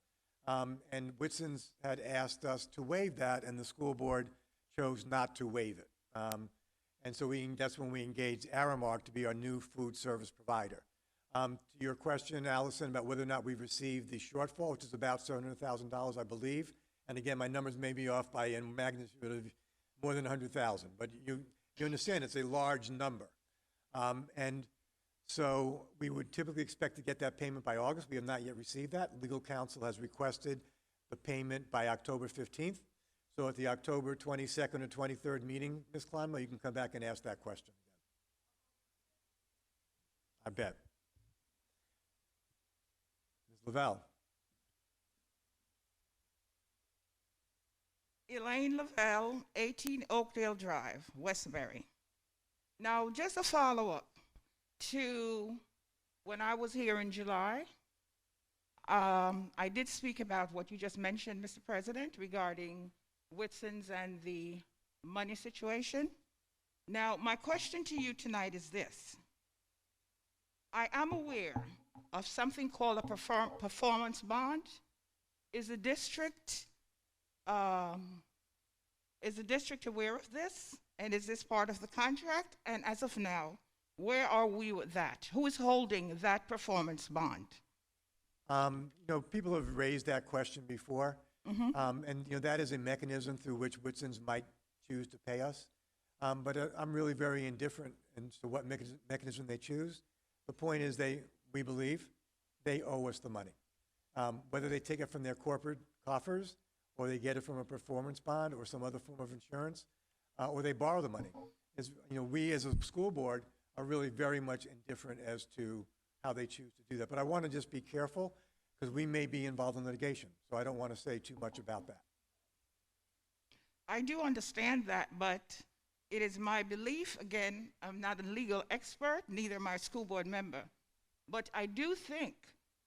And Whitson's had asked us to waive that, and the school board chose not to waive it. And so that's when we engaged Aramark to be our new food service provider. To your question, Allison, about whether or not we've received the shortfall, which is about $700,000, I believe. And again, my numbers may be off by a magnitude of more than 100,000, but you understand it's a large number. And so we would typically expect to get that payment by August. We have not yet received that. Legal counsel has requested the payment by October 15th. So at the October 22nd or 23rd meeting, Ms. Kleinmel, you can come back and ask that question again. I bet. Ms. Lavelle. Elaine Lavelle, 18 Oakdale Drive, Westbury. Now, just a follow-up to when I was here in July. I did speak about what you just mentioned, Mr. President, regarding Whitson's and the money situation. Now, my question to you tonight is this. I am aware of something called a performance bond. Is the district aware of this? And is this part of the contract? And as of now, where are we with that? Who is holding that performance bond? People have raised that question before. Mm-hmm. And that is a mechanism through which Whitson's might choose to pay us. But I'm really very indifferent as to what mechanism they choose. The point is we believe they owe us the money. Whether they take it from their corporate coffers, or they get it from a performance bond or some other form of insurance, or they borrow the money. We as a school board are really very much indifferent as to how they choose to do that. But I want to just be careful because we may be involved in litigation, so I don't want to say too much about that. I do understand that, but it is my belief, again, I'm not a legal expert, neither am I a school board member, but I do think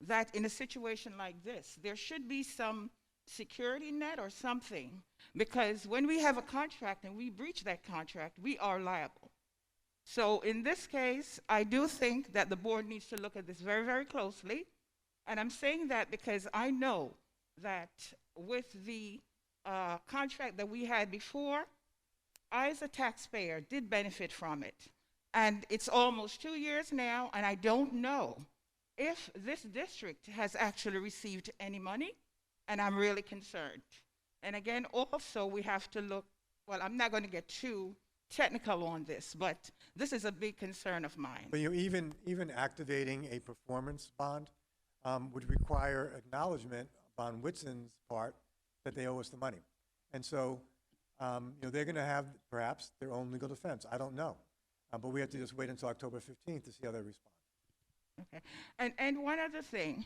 that in a situation like this, there should be some security net or something, because when we have a contract and we breach that contract, we are liable. So in this case, I do think that the board needs to look at this very, very closely. And I'm saying that because I know that with the contract that we had before, I as a taxpayer did benefit from it. And it's almost 2 years now, and I don't know if this district has actually received any money, and I'm really concerned. And again, also we have to look, well, I'm not going to get too technical on this, but this is a big concern of mine. But even activating a performance bond would require acknowledgement on Whitson's part that they owe us the money. And so, they're going to have perhaps their own legal defense. I don't know. But we have to just wait until October 15th to see how they respond. Okay. And one other thing,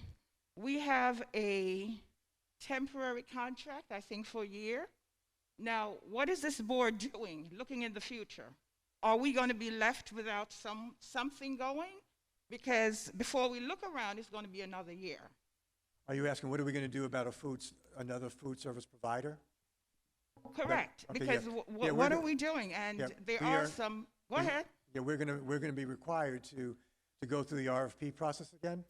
we have a temporary contract, I think, for a year. Now, what is this board doing, looking in the future? Are we going to be left without something going? Because before we look around, it's going to be another year. Are you asking what are we going to do about another food service provider? Correct. Okay, because yeah. what are we doing? And there are some. Go ahead. Yeah, we're gonna be required to go through the RFP process again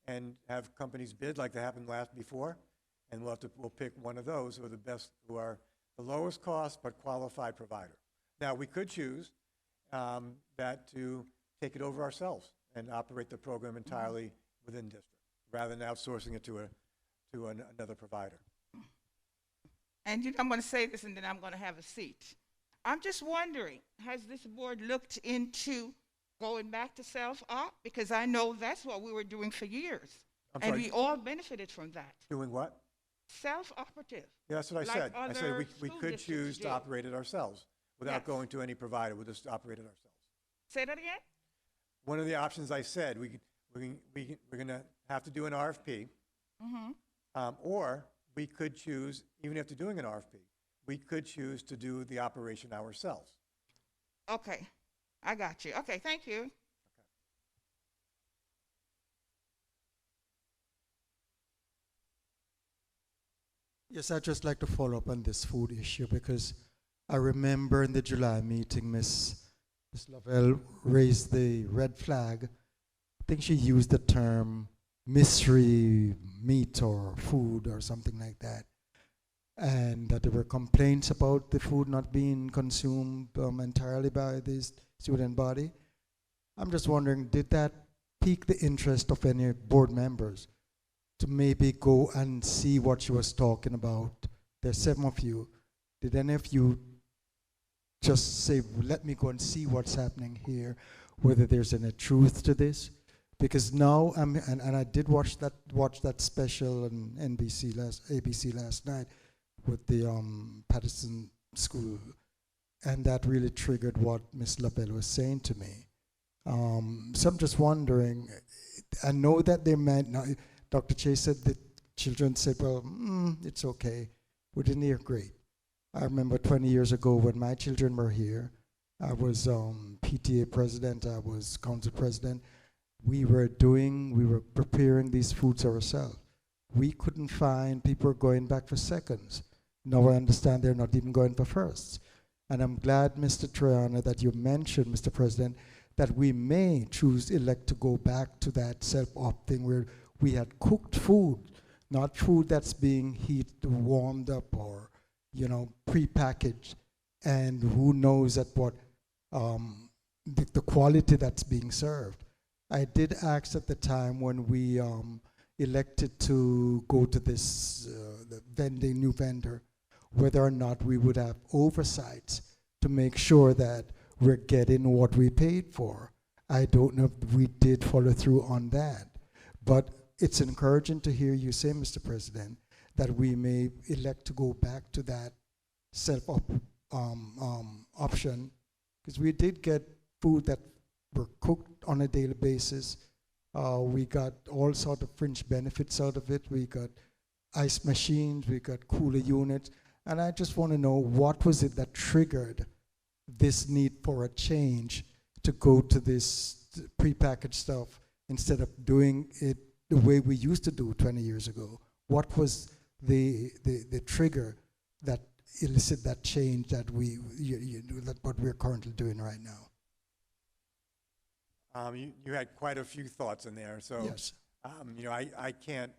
and have companies bid like they happened before, and we'll pick one of those who are the best, who are the lowest cost but qualified provider. Now, we could choose that to take it over ourselves and operate the program entirely within district, rather than outsourcing it to another provider. And I'm going to say this and then I'm going to have a seat. I'm just wondering, has this board looked into going back to self-op? Because I know that's what we were doing for years. I'm And sorry, we all benefited from that. doing what? Self-operative. Yeah, that's what I Like said. I said other we school could districts choose to do. operate it ourselves without Yes. going to any provider. We'll just operate it ourselves. Say that again? One of the options I said, we're going to have to do an RFP, or we could choose, even after doing an RFP, we could choose to do the operation ourselves. Okay. I got you. Okay, thank you. Yes, I'd just like to follow up on this food issue because I remember in the July meeting, Ms. Lavelle raised the red flag. I think she used the term mystery meat or food or something like that. And that there were complaints about the food not being consumed entirely by the student body. I'm just wondering, did that pique the interest of any board members to maybe go and see what she was talking about? There's 7 of you. Did any of you just say, let me go and see what's happening here, whether there's any truth to this? Because now, and I did watch that special on ABC last night with the Patterson School, and that really triggered what Ms. LaBelle was saying to me. So I'm just wondering, I know that they meant, now, Dr. Chase said that children said, well, it's okay. We didn't hear great. I remember 20 years ago when my children were here, I was PTA president, I was council president. We were preparing these foods ourselves. We couldn't find, people were going back for seconds. Now I understand they're not even going for firsts. And I'm glad, Mr. Triana, that you mentioned, Mr. President, that we may elect to go back to that self-op thing where we had cooked food, not food that's being warmed up or, prepackaged. And who knows at what, the quality that's being served. I did ask at the time when we elected to go to this new vendor, whether or not we would have oversights to make sure that we're getting what we paid for. I don't know if we did follow through on that, but it's encouraging to hear you say, Mr. President, that we may elect to go back to that self-op option, because we did get food that were cooked on a daily basis. We got all sort of fringe benefits out of it. We got ice machines, we got cooler units, and I just want to know, what was it that triggered this need for a change to go to this prepackaged stuff instead of doing it the way we used to do 20 years ago? What was the trigger that elicited that change that that what we're currently doing right now? You had quite a few thoughts in there, so Yes. I can't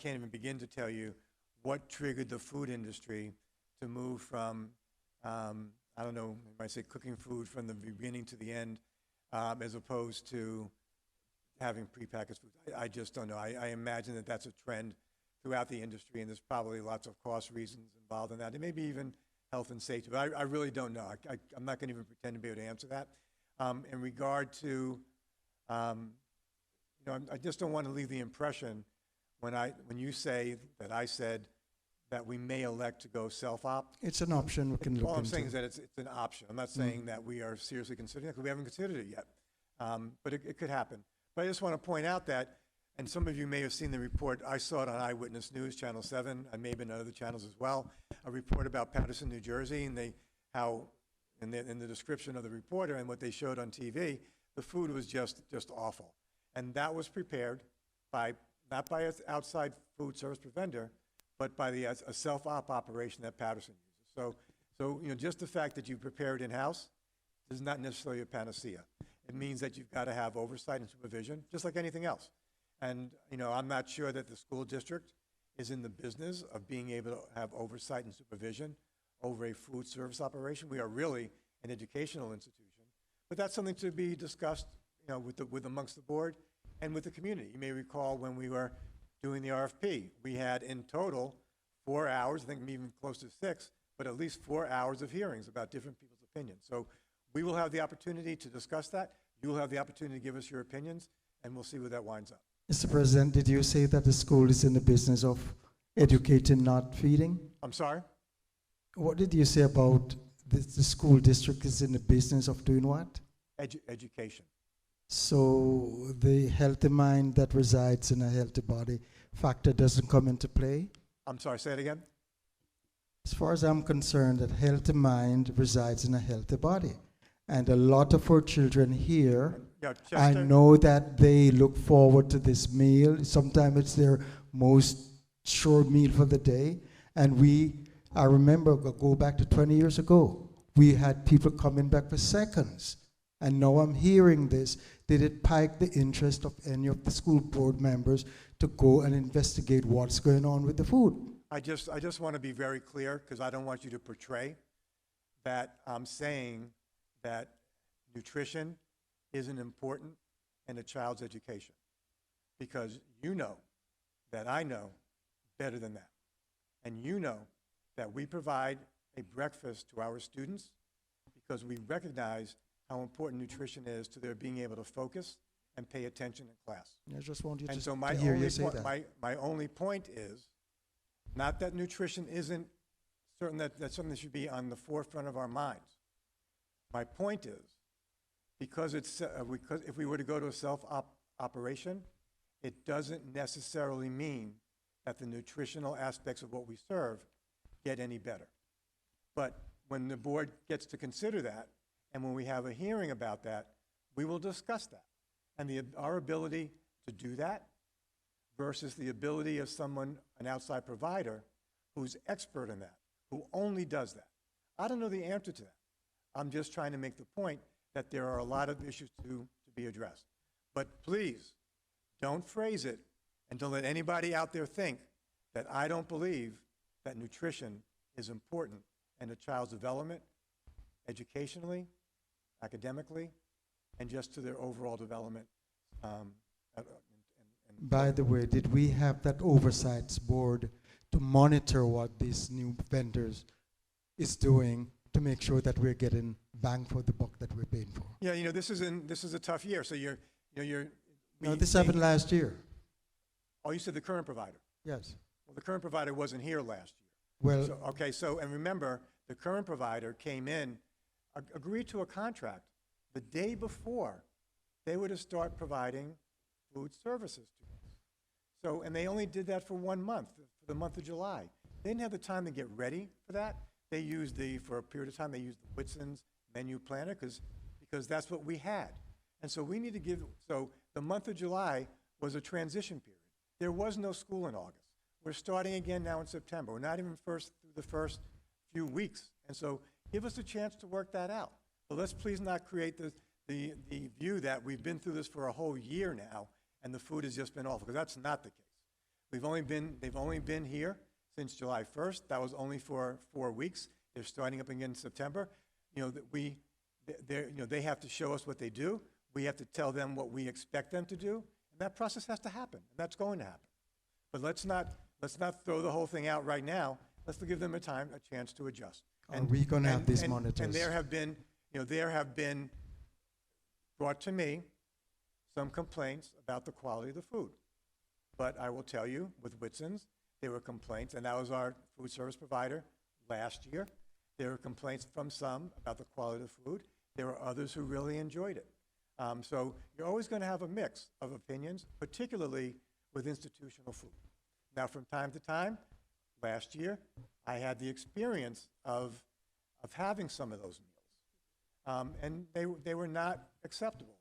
even begin to tell you what triggered the food industry to move from I don't know, you might say cooking food from the beginning to the end, as opposed to having prepackaged food. I just don't know. I imagine that that's a trend throughout the industry, and there's probably lots of cost reasons involved in that, and maybe even health and safety. But I really don't know. I'm not going to even pretend to be able to answer that. In regard to, I just don't want to leave the impression when you say that I said that we may elect to go self-op. It's an option we can look into. All I'm saying is that it's an option. I'm not saying that we are seriously considering it, because we haven't considered it yet. But it could happen. But I just want to point out that, and some of you may have seen the report, I saw it on Eyewitness News, Channel 7, I may have been on other channels as well, a report about Patterson, New Jersey, and in the description of the reporter and what they showed on TV, the food was just awful. And that was prepared not by an outside food service vendor, but by a self-op operation that Patterson uses. So just the fact that you prepare it in-house is not necessarily a panacea. It means that you've got to have oversight and supervision, just like anything else. And, I'm not sure that the school district is in the business of being able to have oversight and supervision over a food service operation. We are really an educational institution. But that's something to be discussed, with amongst the board and with the community. You may recall when we were doing the RFP, we had in total 4 hours, I think even close to 6, but at least 4 hours of hearings about different people's opinions. So we will have the opportunity to discuss that. You will have the opportunity to give us your opinions, and we'll see where that winds up. Mr. President, did you say that the school is in the business of educating, not feeding? I'm sorry? What did you say about the school district is in the business of doing what? Education. So the healthy mind that resides in a healthy body factor doesn't come into play? I'm sorry, say it again? As far as I'm concerned, that healthy mind resides in a healthy body. And a lot of our children here, Yeah, I Chester? know that they look forward to this meal. Sometimes it's their most sure meal for the day. And I remember, go back to 20 years ago, we had people coming back for seconds. And now I'm hearing this. Did it pique the interest of any of the school board members to go and investigate what's going on with the food? I just want to be very clear, because I don't want you to portray that I'm saying that nutrition isn't important in a child's education. Because you know that I know better than that. And you know that we provide a breakfast to our students because we recognize how important nutrition is to their being able to focus and pay attention in class. I just want you And to, so to hear you say that. my only point is, not that nutrition isn't certain that's something that should be on the forefront of our minds. My point is, because if we were to go to a self-operation, it doesn't necessarily mean that the nutritional aspects of what we serve get any better. But when the board gets to consider that, and when we have a hearing about that, we will discuss that. And our ability to do that versus the ability of someone, an outside provider, who's expert in that, who only does that. I don't know the answer to that. I'm just trying to make the point that there are a lot of issues to be addressed. But please, don't phrase it and don't let anybody out there think that I don't believe that nutrition is important in a child's development, educationally, academically, and just to their overall development. By the way, did we have that oversight board to monitor what these new vendors is doing to make sure that we're getting bang for the buck that we're paying for? Yeah, this is a tough year. So No, this happened last year. Oh, you said the current provider. Yes. Well, the current provider wasn't here last year. Well, And remember, the current provider came in, agreed to a contract the day before they were to start providing food services to us. So, and they only did that for 1 month, for the month of July. They didn't have the time to get ready for that. They used for a period of time, they used the Whitson's menu planner because that's what we had. And so we need to so the month of July was a transition period. There was no school in August. We're starting again now in September. We're not even through the first few weeks. And so give us a chance to work that out. But let's please not create the view that we've been through this for a whole year now and the food has just been awful, because that's not the case. They've only been here since July 1st. That was only for 4 weeks. They're starting up again in September. They have to show us what they do. We have to tell them what we expect them to do, and that process has to happen, and that's going to happen. But let's not throw the whole thing out right now. Let's give them a chance to adjust. are we going to have these monitors? And there have been brought to me some complaints about the quality of the food. But I will tell you, with Whitson's, there were complaints, and that was our food service provider last year. There were complaints from some about the quality of the food. There were others who really enjoyed it. So you're always going to have a mix of opinions, particularly with institutional food. Now, from time to time, last year, I had the experience of having some of those meals, and they were not acceptable.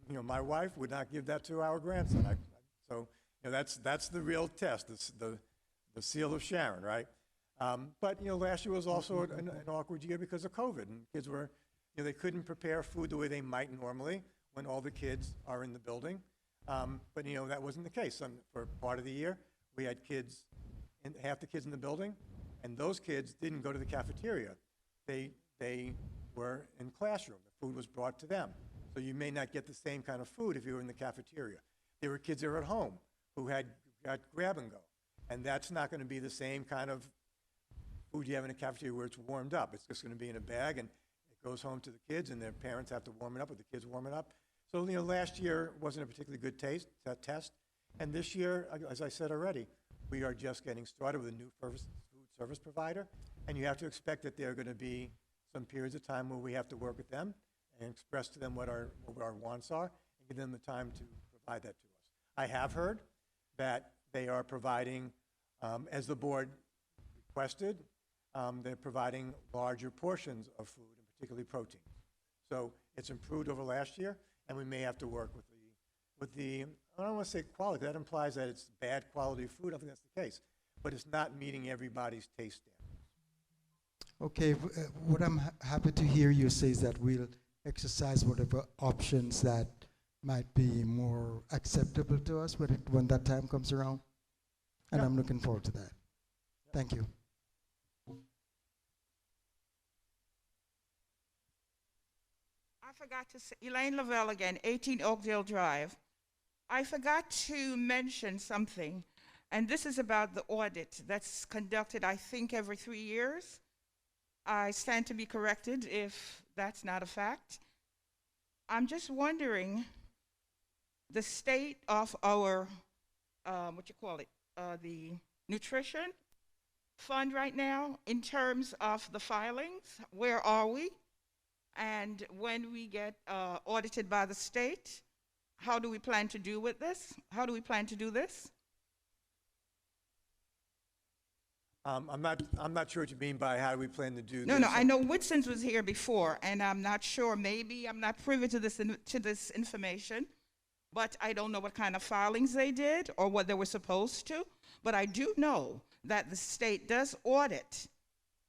And my wife would not give that to our grandson. So that's the real test, the seal of Sharon, right? But last year was also an awkward year because of COVID, and kids were they couldn't prepare food the way they might normally when all the kids are in the building. But, that wasn't the case. For part of the year, we had kids, half the kids in the building, and those kids didn't go to the cafeteria. They were in classroom. The food was brought to them. So you may not get the same kind of food if you were in the cafeteria. There were kids that were at home who got grab and go. And that's not going to be the same kind of food you have in a cafeteria where it's warmed up. It's just going to be in a bag, and it goes home to the kids, and their parents have to warm it up, or the kids warm it up. So, last year wasn't a particularly good test. And this year, as I said already, we are just getting started with a new food service provider. And you have to expect that there are going to be some periods of time where we have to work with them and express to them what our wants are and give them the time to provide that to us. I have heard that they are providing, as the board requested, they're providing larger portions of food, and particularly protein. So it's improved over last year, and we may have to work with the I don't want to say quality. That implies that it's bad quality food. I don't think that's the case. But it's not meeting everybody's taste standards. Okay, what I'm happy to hear you say is that we'll exercise whatever options that might be more acceptable to us when that time comes around. And Yeah. I'm looking forward to that. Thank you. I forgot to say, Elaine Lavelle again, 18 Oakdale Drive. I forgot to mention something, and this is about the audit that's conducted, I think, every 3 years. I stand to be corrected if that's not a fact. I'm just wondering the state of our, the nutrition fund right now in terms of the filings. Where are we? And when we get audited by the state, how do we plan to do with this? How do we plan to do this? I'm not sure what you mean by how do we plan to do No, this. no, I know Whitson's was here before, and I'm not sure, maybe I'm not privy to this information, but I don't know what kind of filings they did or what they were supposed to, but I do know that the state does audit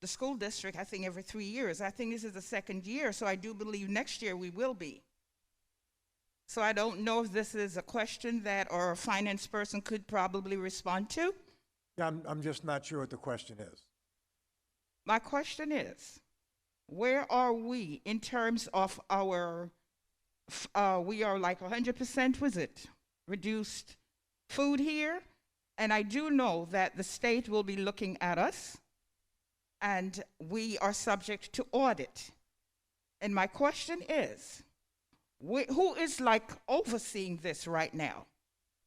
the school district, I think, every 3 years. I think this is the second year, so I do believe next year we will be. So I don't know if this is a question that our finance person could probably respond to. Yeah, I'm just not sure what the question is. My question is, where are we in terms of our, we are like 100%, was it, reduced food here? And I do know that the state will be looking at us, and we are subject to audit. And my question is, who is like overseeing this right now?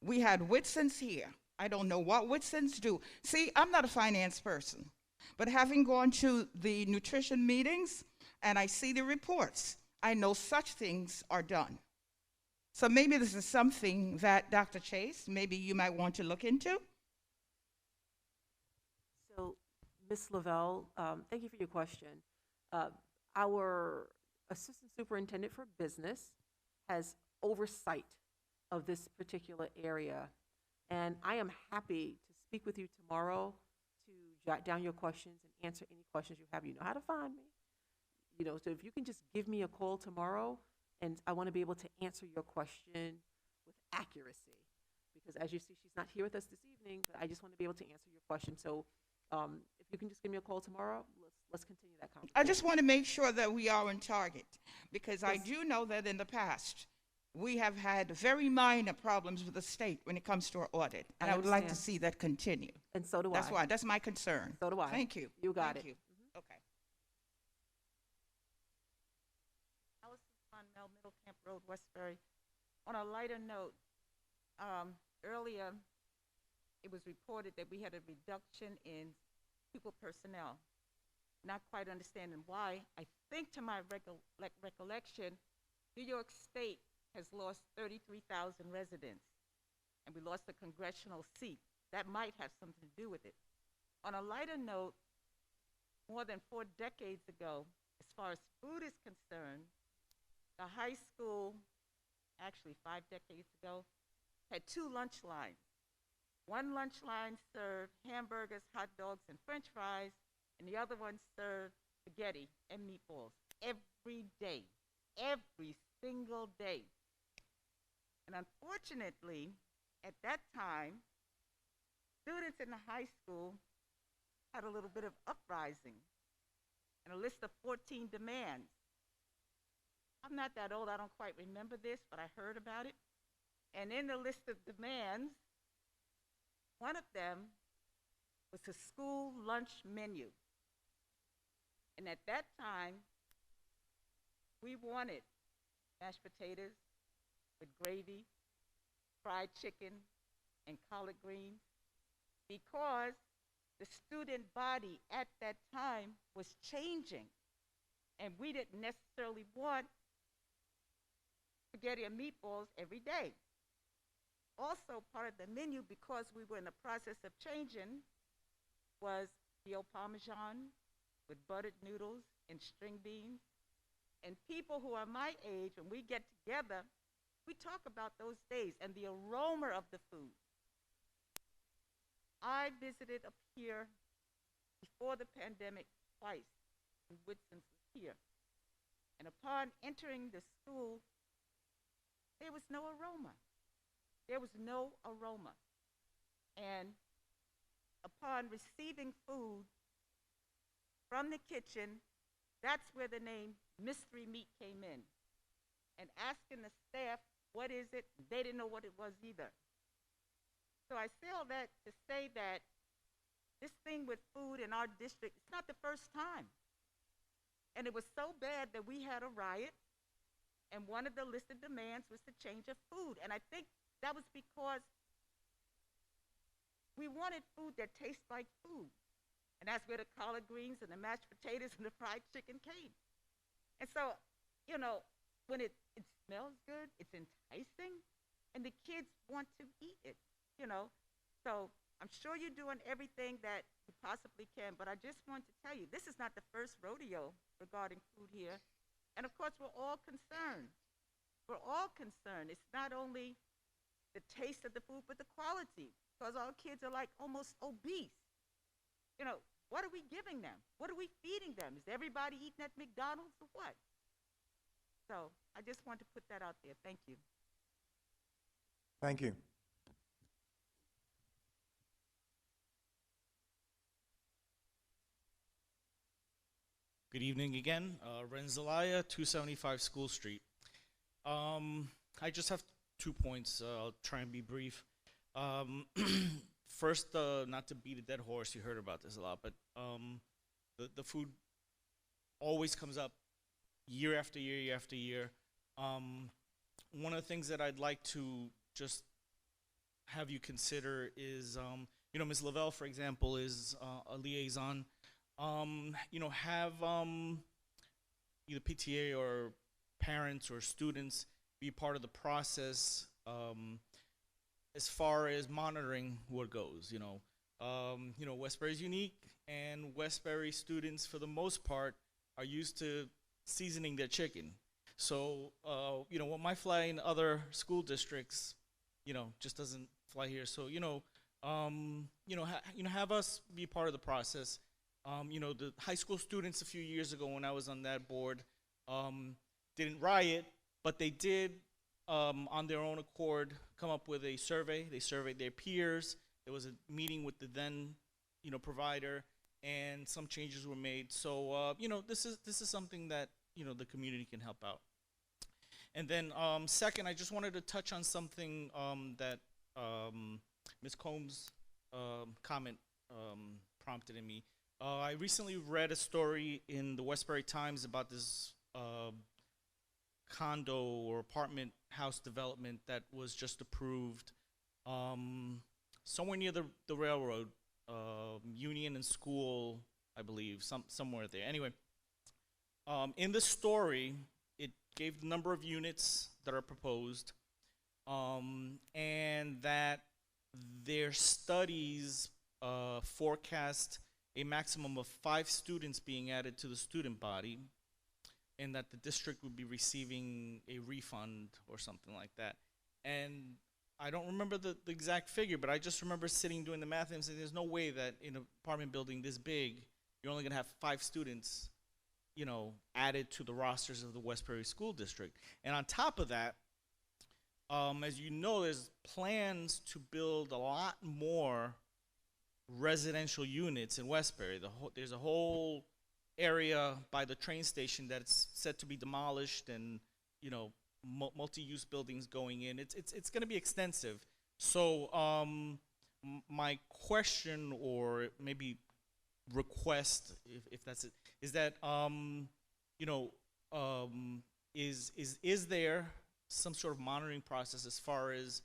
We had Whitson's here. I don't know what Whitson's do. See, I'm not a finance person, but having gone to the nutrition meetings and I see the reports, I know such things are done. So maybe this is something that Dr. Chase, maybe you might want to look into. So, Ms. Lavelle, thank you for your question. Our Assistant Superintendent for Business has oversight of this particular area. And I am happy to speak with you tomorrow to jot down your questions and answer any questions you have. You know how to find me. So if you can just give me a call tomorrow, and I want to be able to answer your question with accuracy. Because as you see, she's not here with us this evening, but I just want to be able to answer your question. So if you can just give me a call tomorrow, let's continue that conversation. I just want to make sure that we are on target, because I Yes. do know that in the past, we have had very minor problems with the state when it comes to our audit. And I would like to understand. see that continue. And so do That's I. why, that's my concern. So do I. Thank you. You got Thank it. you. Okay. Allison Von Mel, Middle Camp Road, Westbury. On a lighter note, earlier it was reported that we had a reduction in pupil personnel. Not quite understanding why. I think to my recollection, New York State has lost 33,000 residents, and we lost a congressional seat. That might have something to do with it. On a lighter note, more than 4 decades ago, as far as food is concerned, the high school, actually 5 decades ago, had 2 lunch lines. One lunch line served hamburgers, hot dogs, and French fries, and the other one served spaghetti and meatballs. Every every day, every single day. And unfortunately, at that time, students in the high school had a little bit of uprising and a list of 14 demands. I'm not that old, I don't quite remember this, but I heard about it. And in the list of demands, one of them was a school lunch menu. And at that time, we wanted mashed potatoes with gravy, fried chicken, and collard greens, because the student body at that time was changing, and we didn't necessarily want spaghetti and meatballs every day. Also, part of the menu, because we were in the process of changing, was veal parmesan with buttered noodles and string beans. And people who are my age, when we get together, we talk about those days and the aroma of the food. I visited up here before the pandemic twice, and Woodson's was here. And upon entering the school, there was no aroma. There was no aroma. And upon receiving food from the kitchen, that's where the name Mystery Meat came in. And asking the staff, what is it? They didn't know what it was either. So I say all that to say that this thing with food in our district, it's not the first time. And it was so bad that we had a riot, and one of the listed demands was the change of food. And I think that was because we wanted food that tastes like food. And that's where the collard greens and the mashed potatoes and the fried chicken came. And so, you know, when it smells good, it's enticing, and the kids want to eat it, you know. So I'm sure you're doing everything that you possibly can, but I just want to tell you, this is not the first rodeo regarding food here. And of course, we're all concerned. We're all concerned. It's not only the taste of the food, but the quality, because our kids are like almost obese. You know, what are we giving them? What are we feeding them? Is everybody eating at McDonald's or what? So I just want to put that out there. Thank you. Thank you. Good evening again. Renzalaya, 275 School Street. I just have 2 points. I'll try and be brief. First, not to beat a dead horse, you heard about this a lot, but the food always comes up year after year, year after year. One of the things that I'd like to just have you consider is, you know, Ms. Lavelle, for example, is a liaison. You know, have either PTA or parents or students be part of the process as far as monitoring what goes. You know, Westbury is unique, and Westbury students, for the most part, are used to seasoning their chicken. So, you know, what might fly in other school districts, you know, just doesn't fly here. So, you know, have us be part of the process. You know, the high school students a few years ago when I was on that board didn't riot, but they did, on their own accord, come up with a survey. They surveyed their peers. There was a meeting with the then, you know, provider, and some changes were made. So, you know, this is something that, you know, the community can help out. And then, second, I just wanted to touch on something that Ms. Combs' comment prompted in me. I recently read a story in the Westbury Times about this condo or apartment house development that was just approved somewhere near the railroad, Union and School, I believe, somewhere there. Anyway, in the story, it gave the number of units that are proposed, and that their studies forecast a maximum of 5 students being added to the student body, and that the district would be receiving a refund or something like that. And I don't remember the exact figure, but I just remember sitting doing the math and saying there's no way that in an apartment building this big, you're only gonna have 5 students, added to the rosters of the Westbury School District. And on top of that, as you know, there's plans to build a lot more residential units in Westbury. There's a whole area by the train station that's set to be demolished, and multi-use buildings going in. It's going to be extensive. So my question, or maybe request, if that's it, is that is there some sort of monitoring process as far as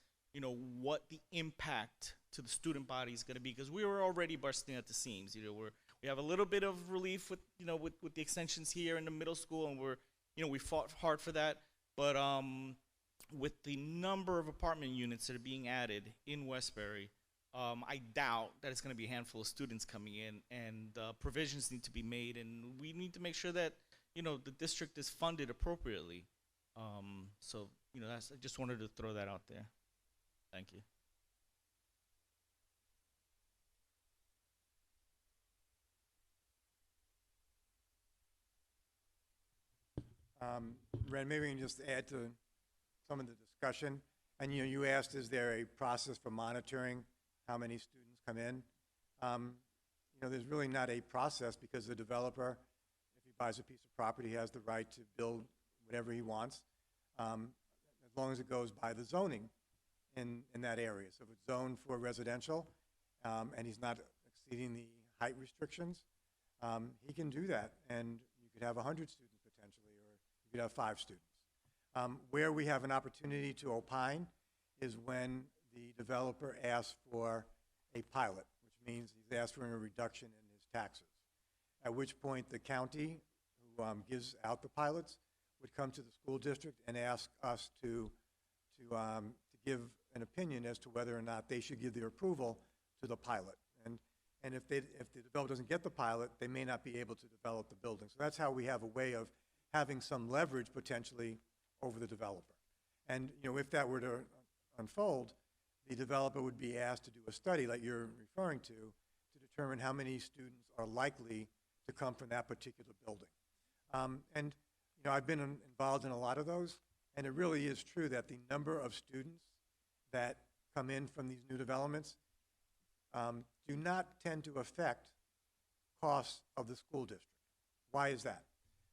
what the impact to the student body is going to be? Because we were already bursting at the seams. We have a little bit of relief with with the extensions here in the middle school, and we fought hard for that. But with the number of apartment units that are being added in Westbury, I doubt that it's going to be a handful of students coming in, and provisions need to be made, and we need to make sure that the district is funded appropriately. So I just wanted to throw that out there. Thank you. Ren, maybe we can just add to some of the discussion. And you asked, is there a process for monitoring how many students come in? There's really not a process, because the developer, if he buys a piece of property, has the right to build whatever he wants, as long as it goes by the zoning in that area. So if it's zoned for residential, and he's not exceeding the height restrictions, he can do that. And you could have 100 students potentially, or you could have 5 students. Where we have an opportunity to opine is when the developer asks for a pilot, which means he's asked for a reduction in his taxes, at which point the county, who gives out the pilots, would come to the school district and ask us to give an opinion as to whether or not they should give their approval to the pilot. And if the developer doesn't get the pilot, they may not be able to develop the building. So that's how we have a way of having some leverage potentially over the developer. And if that were to unfold, the developer would be asked to do a study like you're referring to determine how many students are likely to come from that particular building. And I've been involved in a lot of those, and it really is true that the number of students that come in from these new developments do not tend to affect costs of the school district. Why is that?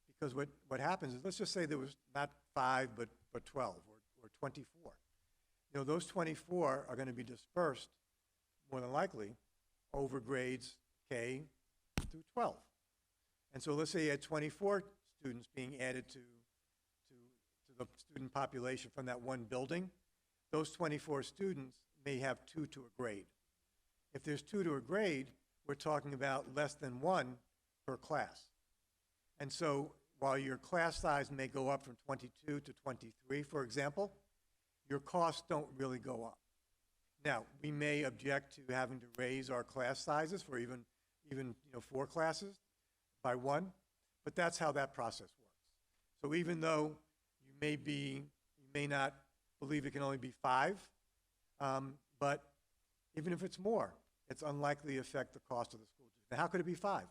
Because what happens is, let's just say there was not 5 but 12 or 24. Those 24 are going to be dispersed, more than likely, over grades K through 12. And so let's say you had 24 students being added to the student population from that one building. Those 24 students may have 2 to a grade. If there's 2 to a grade, we're talking about less than 1 per class. And so while your class size may go up from 22 to 23, for example, your costs don't really go up. Now, we may object to having to raise our class sizes for even 4 classes by 1, but that's how that process works. So even though you may not believe it can only be 5, but even if it's more, it's unlikely to affect the cost of the school district. Now, how could it be 5?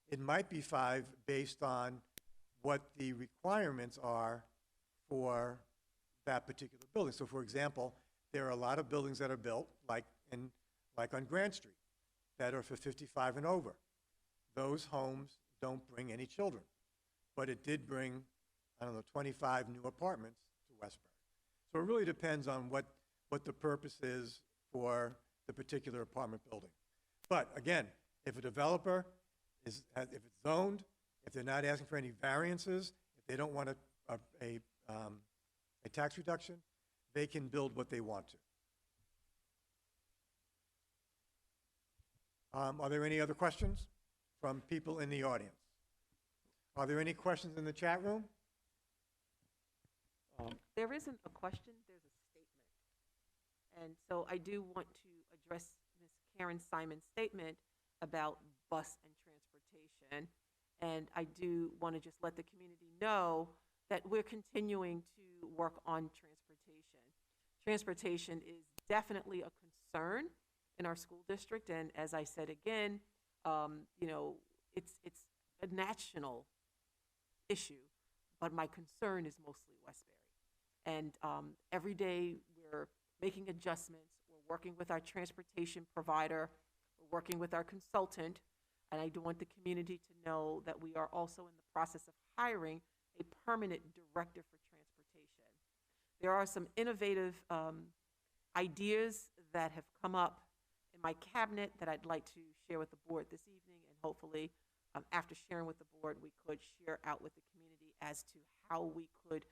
It might be 5 based on what the requirements are for that particular building. So, for example, there are a lot of buildings that are built, like on Grant Street, that are for 55 and over. Those homes don't bring any children, but it did bring, 25 new apartments to Westbury. So it really depends on what the purpose is for the particular apartment building. But again, if a developer if it's zoned, if they're not asking for any variances, if they don't want a tax reduction, they can build what they want to. Are there any other questions from people in the audience? Are there any questions in the chat room? There isn't a question, there's a statement. And so I do want to address Ms. Karen Simon's statement about bus and transportation. And I do want to just let the community know that we're continuing to work on transportation. Transportation is definitely a concern in our school district, and as I said again, it's a national issue, but my concern is mostly Westbury. And every day we're making adjustments. We're working with our transportation provider. We're working with our consultant. And I do want the community to know that we are also in the process of hiring a permanent director for transportation. There are some innovative ideas that have come up in my cabinet that I'd like to share with the board this evening, and hopefully after sharing with the board, we could share out with the community as to how we could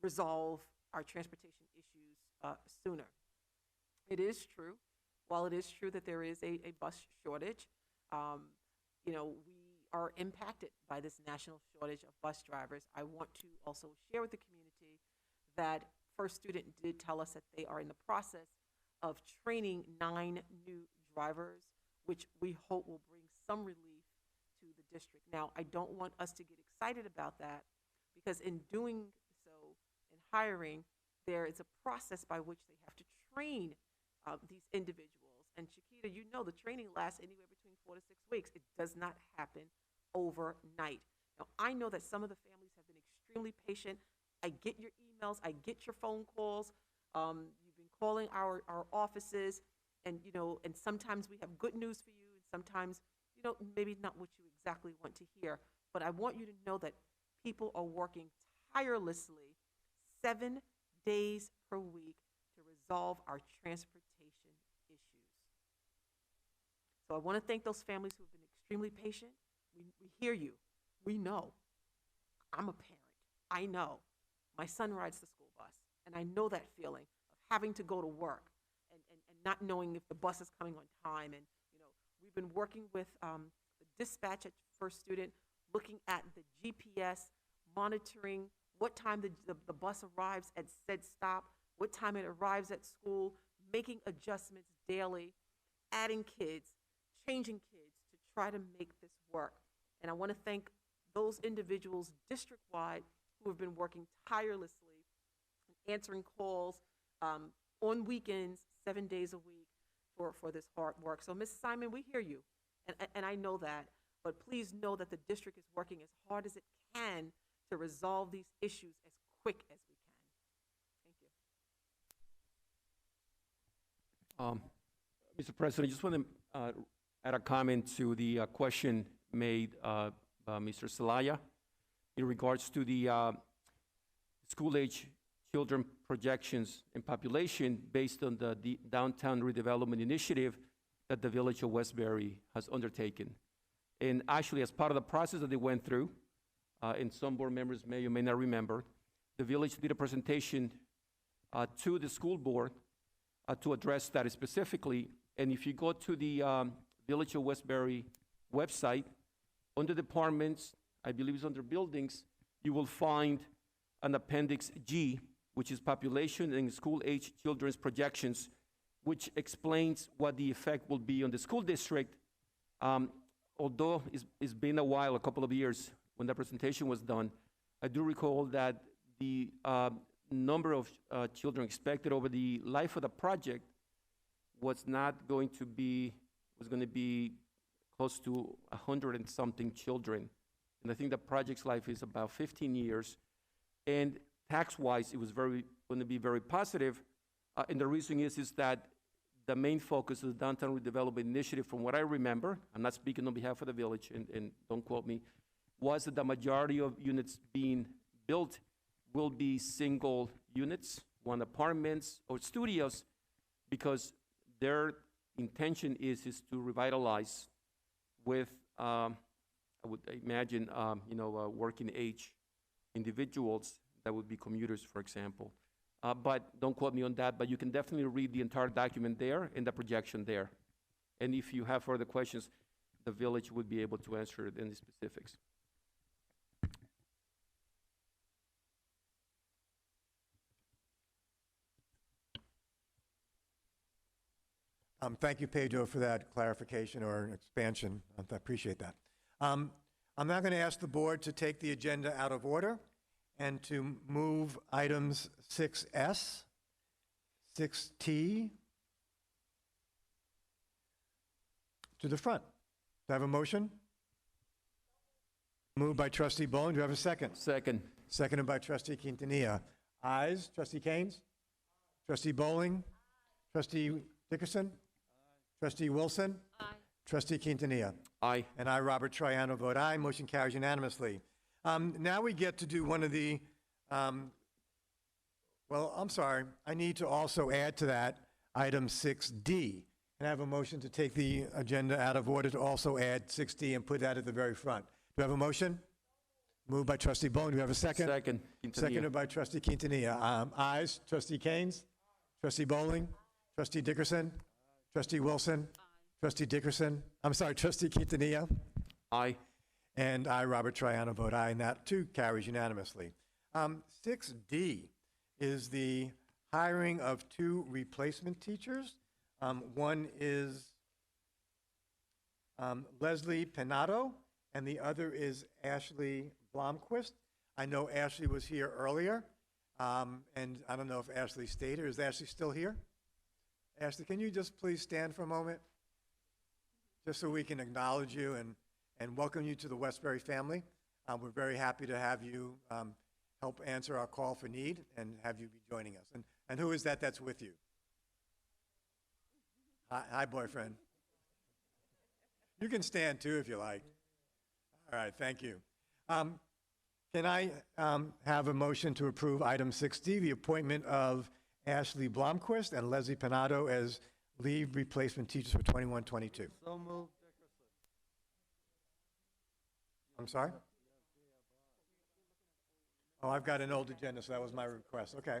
resolve our transportation issues sooner. It is true, while it is true that there is a bus shortage, you know, we are impacted by this national shortage of bus drivers. I want to also share with the community that First Student did tell us that they are in the process of training 9 new drivers, which we hope will bring some relief to the district. Now, I don't want us to get excited about that, because in doing so, in hiring, there is a process by which they have to train these individuals. And Chiquita, you know the training lasts anywhere between 4 to 6 weeks. It does not happen overnight. Now, I know that some of the families have been extremely patient. I get your emails, I get your phone calls. You've been calling our offices, and you know, and sometimes we have good news for you, and sometimes, you know, maybe not what you exactly want to hear. But I want you to know that people are working tirelessly 7 days per week to resolve our transportation issues. So I want to thank those families who have been extremely patient. We hear you. We know. I'm a parent. I know. My son rides the school bus, and I know that feeling of having to go to work and not knowing if the bus is coming on time. And, you know, we've been working with the dispatch at First Student, looking at the GPS, monitoring what time the bus arrives at said stop, what time it arrives at school, making adjustments daily, adding kids, changing kids to try to make this work. And I want to thank those individuals district-wide who have been working tirelessly, answering calls on weekends, 7 days a week for this hard work. So, Ms. Simon, we hear you, and I know that, but please know that the district is working as hard as it can to resolve these issues as quick as we can. Thank you. Mr. President, I just want to add a comment to the question made by Mr. Celaya in regards to the school-age children projections and population based on the downtown redevelopment initiative that the Village of Westbury has undertaken. And actually, as part of the process that they went through, and some board members may or may not remember, the village did a presentation to the school board to address that specifically. And if you go to the Village of Westbury website, under departments, I believe it's under buildings, you will find an Appendix G, which is population and school-age children's projections, which explains what the effect will be on the school district. Although it's been a while, a couple of years, when that presentation was done, I do recall that the number of children expected over the life of the project was going to be close to 100 and something children. And I think the project's life is about 15 years. And tax-wise, it was going to be very positive. And the reason is that the main focus of the Downtown Redevelopment Initiative, from what I remember, I'm not speaking on behalf of the village, and don't quote me, was that the majority of units being built will be single units, one apartments or studios, because their intention is to revitalize with, I would imagine, working age individuals that would be commuters, for example. But don't quote me on that, but you can definitely read the entire document there and the projection there. And if you have further questions, the village would be able to answer it in the specifics. Thank you, Pedro, for that clarification or expansion. I appreciate that. I'm now going to ask the board to take the agenda out of order and to move items 6S, 6T to the front. Do I have a motion? Moved by trustee Bowling. Do you have a second? Second. Seconded by trustee Quintanilla. Ayes. Trustee Keynes? Trustee Bowling? Trustee Dickerson? Trustee Wilson? Trustee Quintanilla. Aye. And I, Robert Troiano, vote aye. Motion carries unanimously. Now we get to do one of the, well, I'm sorry. I need to also add to that item 6D. And I have a motion to take the agenda out of order to also add 6D and put that at the very front. Do I have a motion? Moved by trustee Bowling. Do we have a second? Second. Quintanilla. Seconded by trustee Quintanilla. Ayes. Trustee Keynes? Trustee Bowling? Trustee Dickerson? Trustee Wilson? Trustee Dickerson? I'm sorry, trustee Quintanilla? Aye. And I, Robert Troiano, vote aye, and that too carries unanimously. 6D is the hiring of 2 replacement teachers. One is Leslie Penato, and the other is Ashley Blomquist. I know Ashley was here earlier, and I don't know if Ashley stayed here. Is Ashley still here? Ashley, can you just please stand for a moment? Just so we can acknowledge you and welcome you to the Westbury family. We're very happy to have you help answer our call for need and have you be joining us. And who is that that's with you? Hi, boyfriend. You can stand too if you like. All right, thank you. Can I have a motion to approve item 6D, the appointment of Ashley Blomquist and Leslie Penato as leave replacement teachers for 21-22? So moved, Dickerson. I'm sorry? Oh, I've got an old agenda, so that was my request. Okay.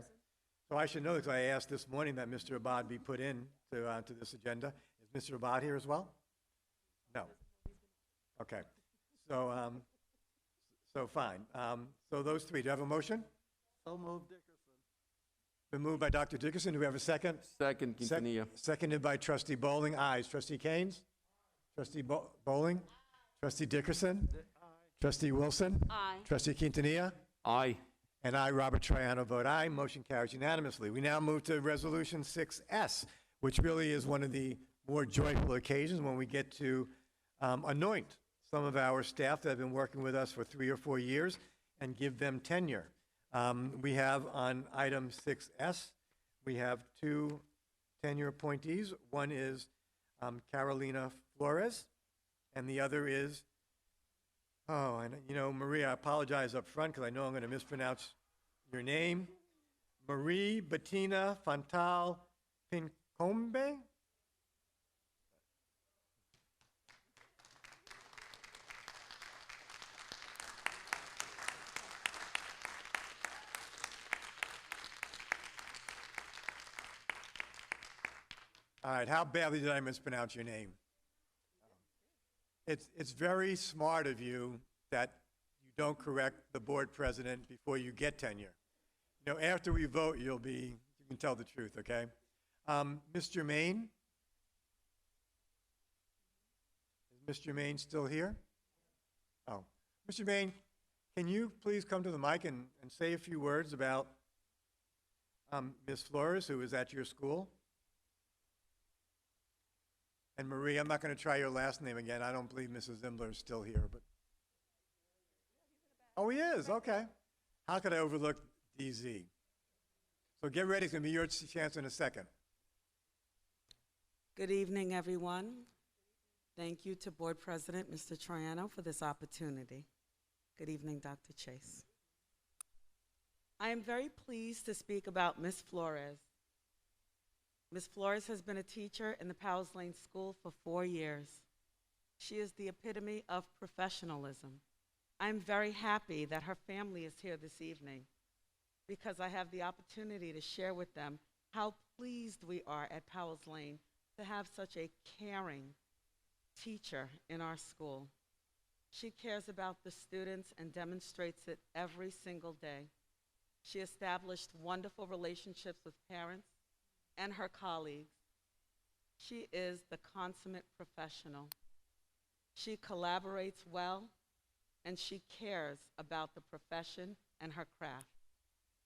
So I should know because I asked this morning that Mr. Abad be put in to this agenda. Is Mr. Abad here as well? No. Okay. So, so fine. So those 3. Do I have a motion? So moved, Dickerson. Been moved by Dr. Dickerson. Do we have a second? Second. Quintanilla. Seconded by trustee Bowling. Ayes. Trustee Keynes? Trustee Bowling? Trustee Dickerson? Trustee Wilson? Aye. Trustee Quintanilla? Aye. And I, Robert Troiano, vote aye. Motion carries unanimously. We now move to Resolution 6S, which really is one of the more joyful occasions when we get to anoint some of our staff that have been working with us for 3 or 4 years and give them tenure. We have on item 6S, we have 2 tenure appointees. One is Carolina Flores, and the other is, oh, and you know, Maria, I apologize up front because I know I'm going to mispronounce your name. Marie Bettina Fantal Pincombe? All right, how badly did I mispronounce your name? It's very smart of you that you don't correct the board president before you get tenure. You know, after we vote, you can tell the truth, okay? Mr. Maine? Is Mr. Maine still here? Oh, Mr. Maine, can you please come to the mic and say a few words about Ms. Flores, who is at your school? And Marie, I'm not going to try your last name again. I don't believe Mrs. Zimbler is still here, but. Oh, he is, okay. How could I overlook DZ? So get ready, it's going to be your chance in a second. Good evening, everyone. Thank you to Board President, Mr. Troiano, for this opportunity. Good evening, Dr. Chase. I am very pleased to speak about Ms. Flores. Ms. Flores has been a teacher in the Powers Lane School for 4 years. She is the epitome of professionalism. I'm very happy that her family is here this evening because I have the opportunity to share with them how pleased we are at Powers Lane to have such a caring teacher in our school. She cares about the students and demonstrates it every single day. She established wonderful relationships with parents and her colleagues. She is the consummate professional. She collaborates well, and she cares about the profession and her craft.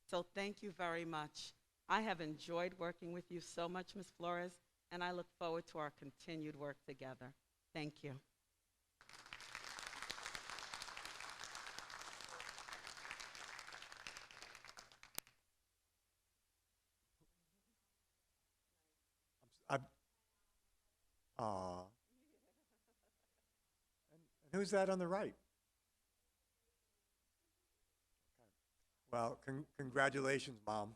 So thank you very much. I have enjoyed working with you so much, Ms. Flores, and I look forward to our continued work together. Thank you. Aw. And who's that on the right? Well, congratulations, Mom.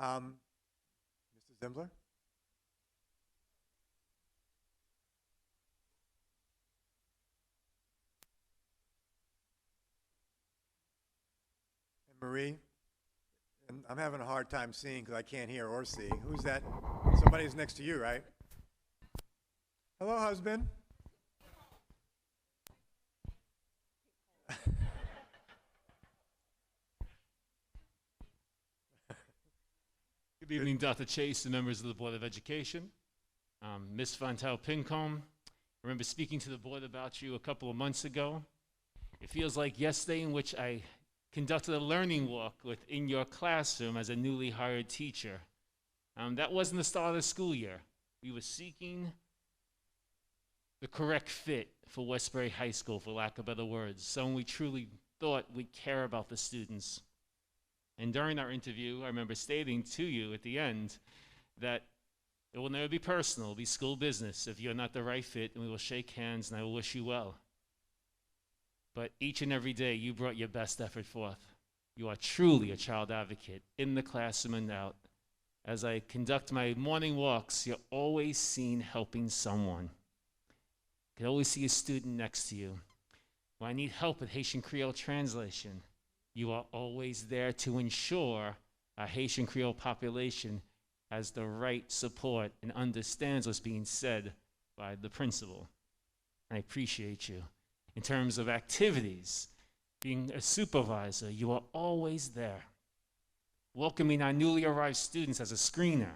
Mr. Zimbler? And Marie? And I'm having a hard time seeing because I can't hear or see. Who's that? Somebody's next to you, right? Hello, husband. Good evening, Dr. Chase and members of the Board of Education. Ms. Fontel Pincombe, I remember speaking to the board about you a couple of months ago. It feels like yesterday in which I conducted a learning walk within your classroom as a newly hired teacher. That wasn't the start of the school year. We were seeking the correct fit for Westbury High School, for lack of better words, someone we truly thought would care about the students. And during our interview, I remember stating to you at the end that it will never be personal, it'll be school business if you're not the right fit, and we will shake hands and I will wish you well. But each and every day, you brought your best effort forth. You are truly a child advocate in the classroom and out. As I conduct my morning walks, you're always seen helping someone. You can always see a student next to you. When I need help with Haitian Creole translation, you are always there to ensure our Haitian Creole population has the right support and understands what's being said by the principal. I appreciate you. In terms of activities, being a supervisor, you are always there. Welcoming our newly arrived students as a screener.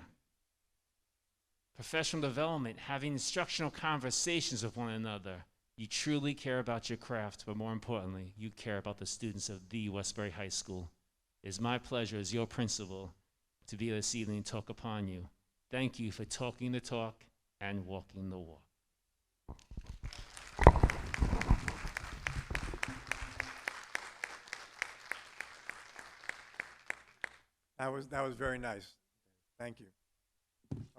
Professional development, having instructional conversations with one another. You truly care about your craft, but more importantly, you care about the students of the Westbury High School. It is my pleasure as your principal to be here this evening and talk upon you. Thank you for talking the talk and walking the walk. That was very nice. Thank you.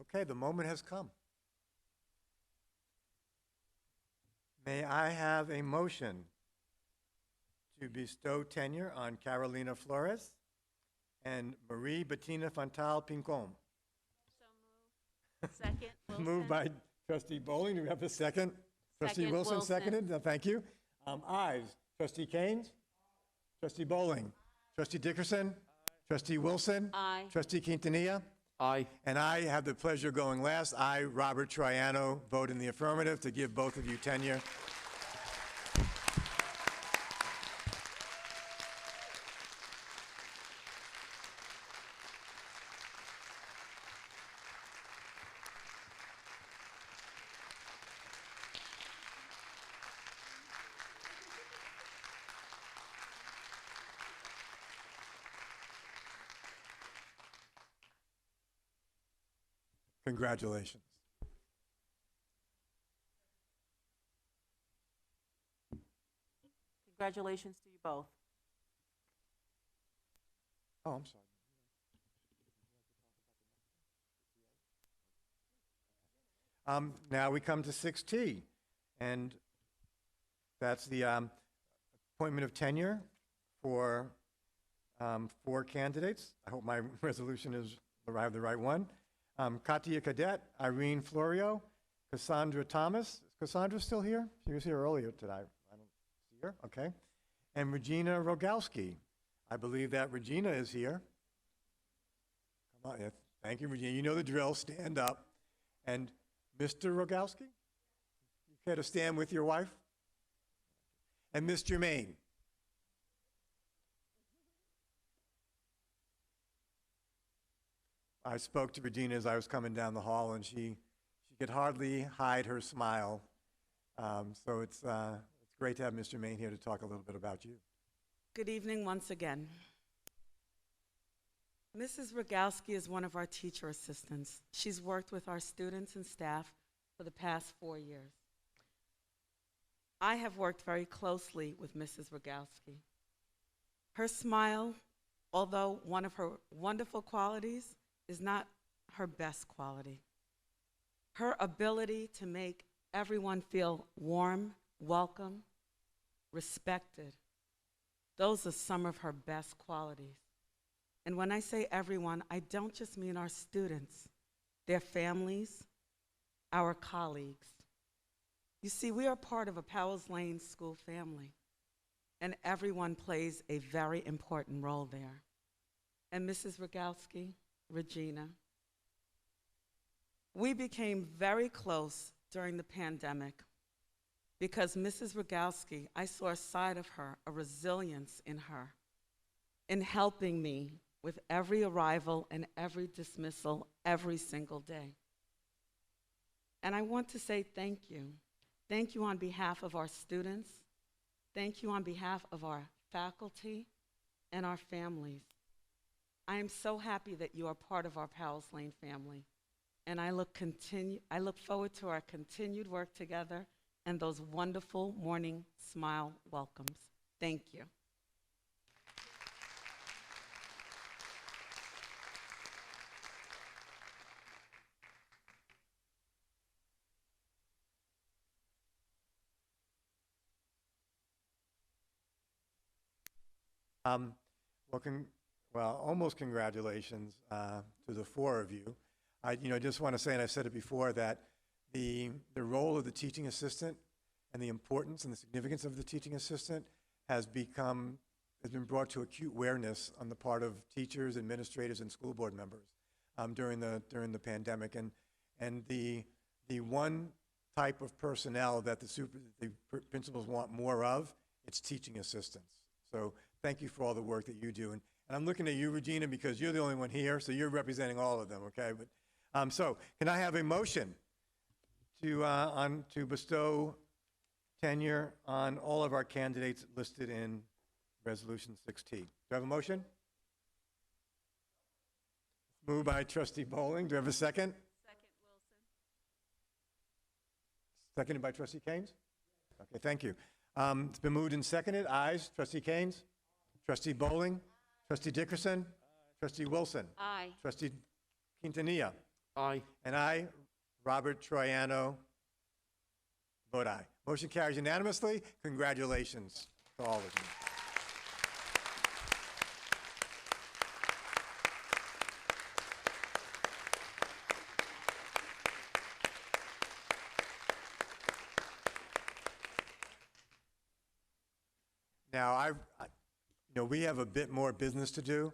Okay, the moment has come. May I have a motion to bestow tenure on Carolina Flores and Marie Bettina Fontal Pincombe? So moved. Second, Wilson. Moved by Trustee Bowling. Do we have a second? Trustee Second, Wilson Wilson. seconded. Thank you. Ayes. Trustee Keynes? Trustee Bowling? Trustee Dickerson? Trustee Wilson? Aye. Trustee Quintanilla? Aye. And I have the pleasure of going last. I, Robert Triano, vote in the affirmative to give both of you tenure. Congratulations. Congratulations to you both. Oh, I'm sorry. Now we come to 6T, and that's the appointment of tenure for 4 candidates. I hope my resolution has arrived the right one. Katia Cadet, Irene Florio, Cassandra Thomas. Is Cassandra still here? She was here earlier today. I don't see her. Okay. And Regina Rogalski. I believe that Regina is here. Come on. Yeah. Thank you, Regina. You know the drill. Stand up. And Mr. Rogalski, you care to stand with your wife? And Ms. Germain. I spoke to Regina as I was coming down the hall, and she could hardly hide her smile. So it's great to have Mr. Main here to talk a little bit about you. Good evening once again. Mrs. Rogalski is one of our teacher assistants. She's worked with our students and staff for the past 4 years. I have worked very closely with Mrs. Rogalski. Her smile, although one of her wonderful qualities, is not her best quality. Her ability to make everyone feel warm, welcome, respected, those are some of her best qualities. And when I say everyone, I don't just mean our students, their families, our colleagues. You see, we are part of a Powell's Lane school family, and everyone plays a very important role there. And Mrs. Rogalski, Regina, we became very close during the pandemic because Mrs. Rogalski, I saw a side of her, a resilience in her, in helping me with every arrival and every dismissal every single day. And I want to say thank you. Thank you on behalf of our students. Thank you on behalf of our faculty and our families. I am so happy that you are part of our Powell's Lane family. And I look forward to our continued work together and those wonderful morning smile welcomes. Thank you. Almost congratulations to the four of you. I just want to say, and I've said it before, that the role of the teaching assistant and the importance and the significance of the teaching assistant has been brought to acute awareness on the part of teachers, administrators, and school board members during the pandemic. And the one type of personnel that the principals want more of, it's teaching assistants. So thank you for all the work that you do. And I'm looking at you, Regina, because you're the only one here, so you're representing all of them, okay? But so can I have a motion to bestow tenure on all of our candidates listed in Resolution 6T? Do I have a motion? Moved by Trustee Bowling. Do I have a second? Second, Wilson. Seconded by Trustee Keynes? Okay, thank you. It's been moved and seconded. Ayes. Trustee Keynes? Trustee Bowling? Trustee Dickerson? Trustee Wilson? Aye. Trustee Quintanilla? Aye. And I, Robert Troiano, vote aye. Motion carries unanimously. Congratulations to all of you. Now, we have a bit more business to do,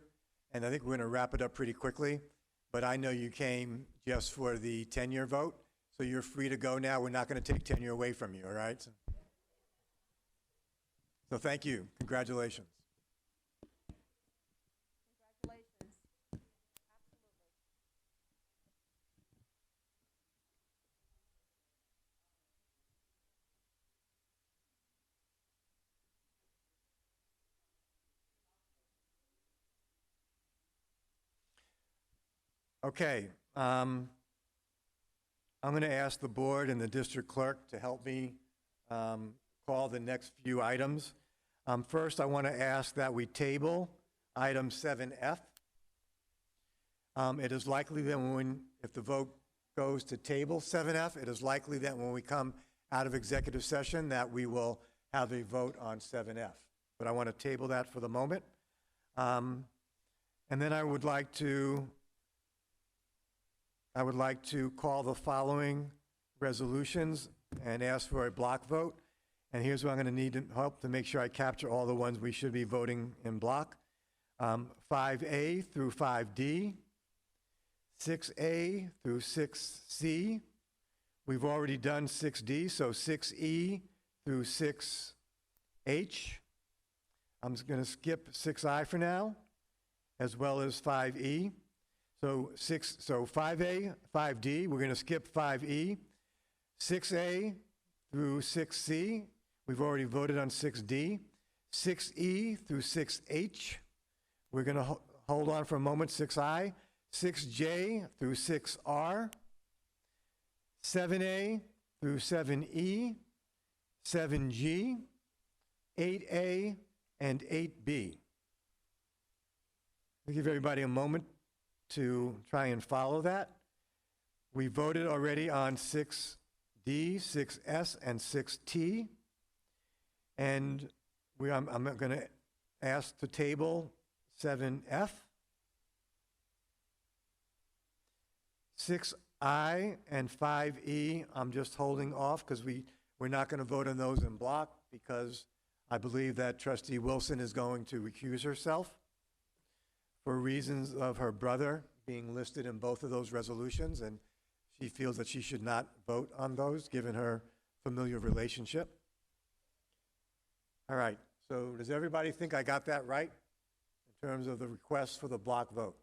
and I think we're going to wrap it up pretty quickly. But I know you came just for the tenure vote, so you're free to go now. We're not going to take tenure away from you, all right? So thank you. Congratulations. Congratulations. Okay. I'm going to ask the board and the district clerk to help me call the next few items. First, I want to ask that we table item 7F. It is likely that if the vote goes to table 7F, it is likely that when we come out of executive session that we will have a vote on 7F. But I want to table that for the moment. And then I would like to call the following resolutions and ask for a block vote. And here's where I'm going to need help to make sure I capture all the ones we should be voting in block. 5A through 5D, 6A through 6C. We've already done 6D, so 6E through 6H. I'm just going to skip 6I for now, as well as 5E. So 5A, 5D, we're going to skip 5E. 6A through 6C, we've already voted on 6D. 6E through 6H, we're going to hold on for a moment, 6I. 6J through 6R. 7A through 7E. 7G, 8A, and 8B. I'll give everybody a moment to try and follow that. We voted already on 6D, 6S, and 6T. And I'm going to ask to table 7F. 6I and 5E, I'm just holding off because we're not going to vote on those in block because I believe that Trustee Wilson is going to recuse herself for reasons of her brother being listed in both of those resolutions, and she feels that she should not vote on those given her familiar relationship. All right, so does everybody think I got that right in terms of the request for the block vote?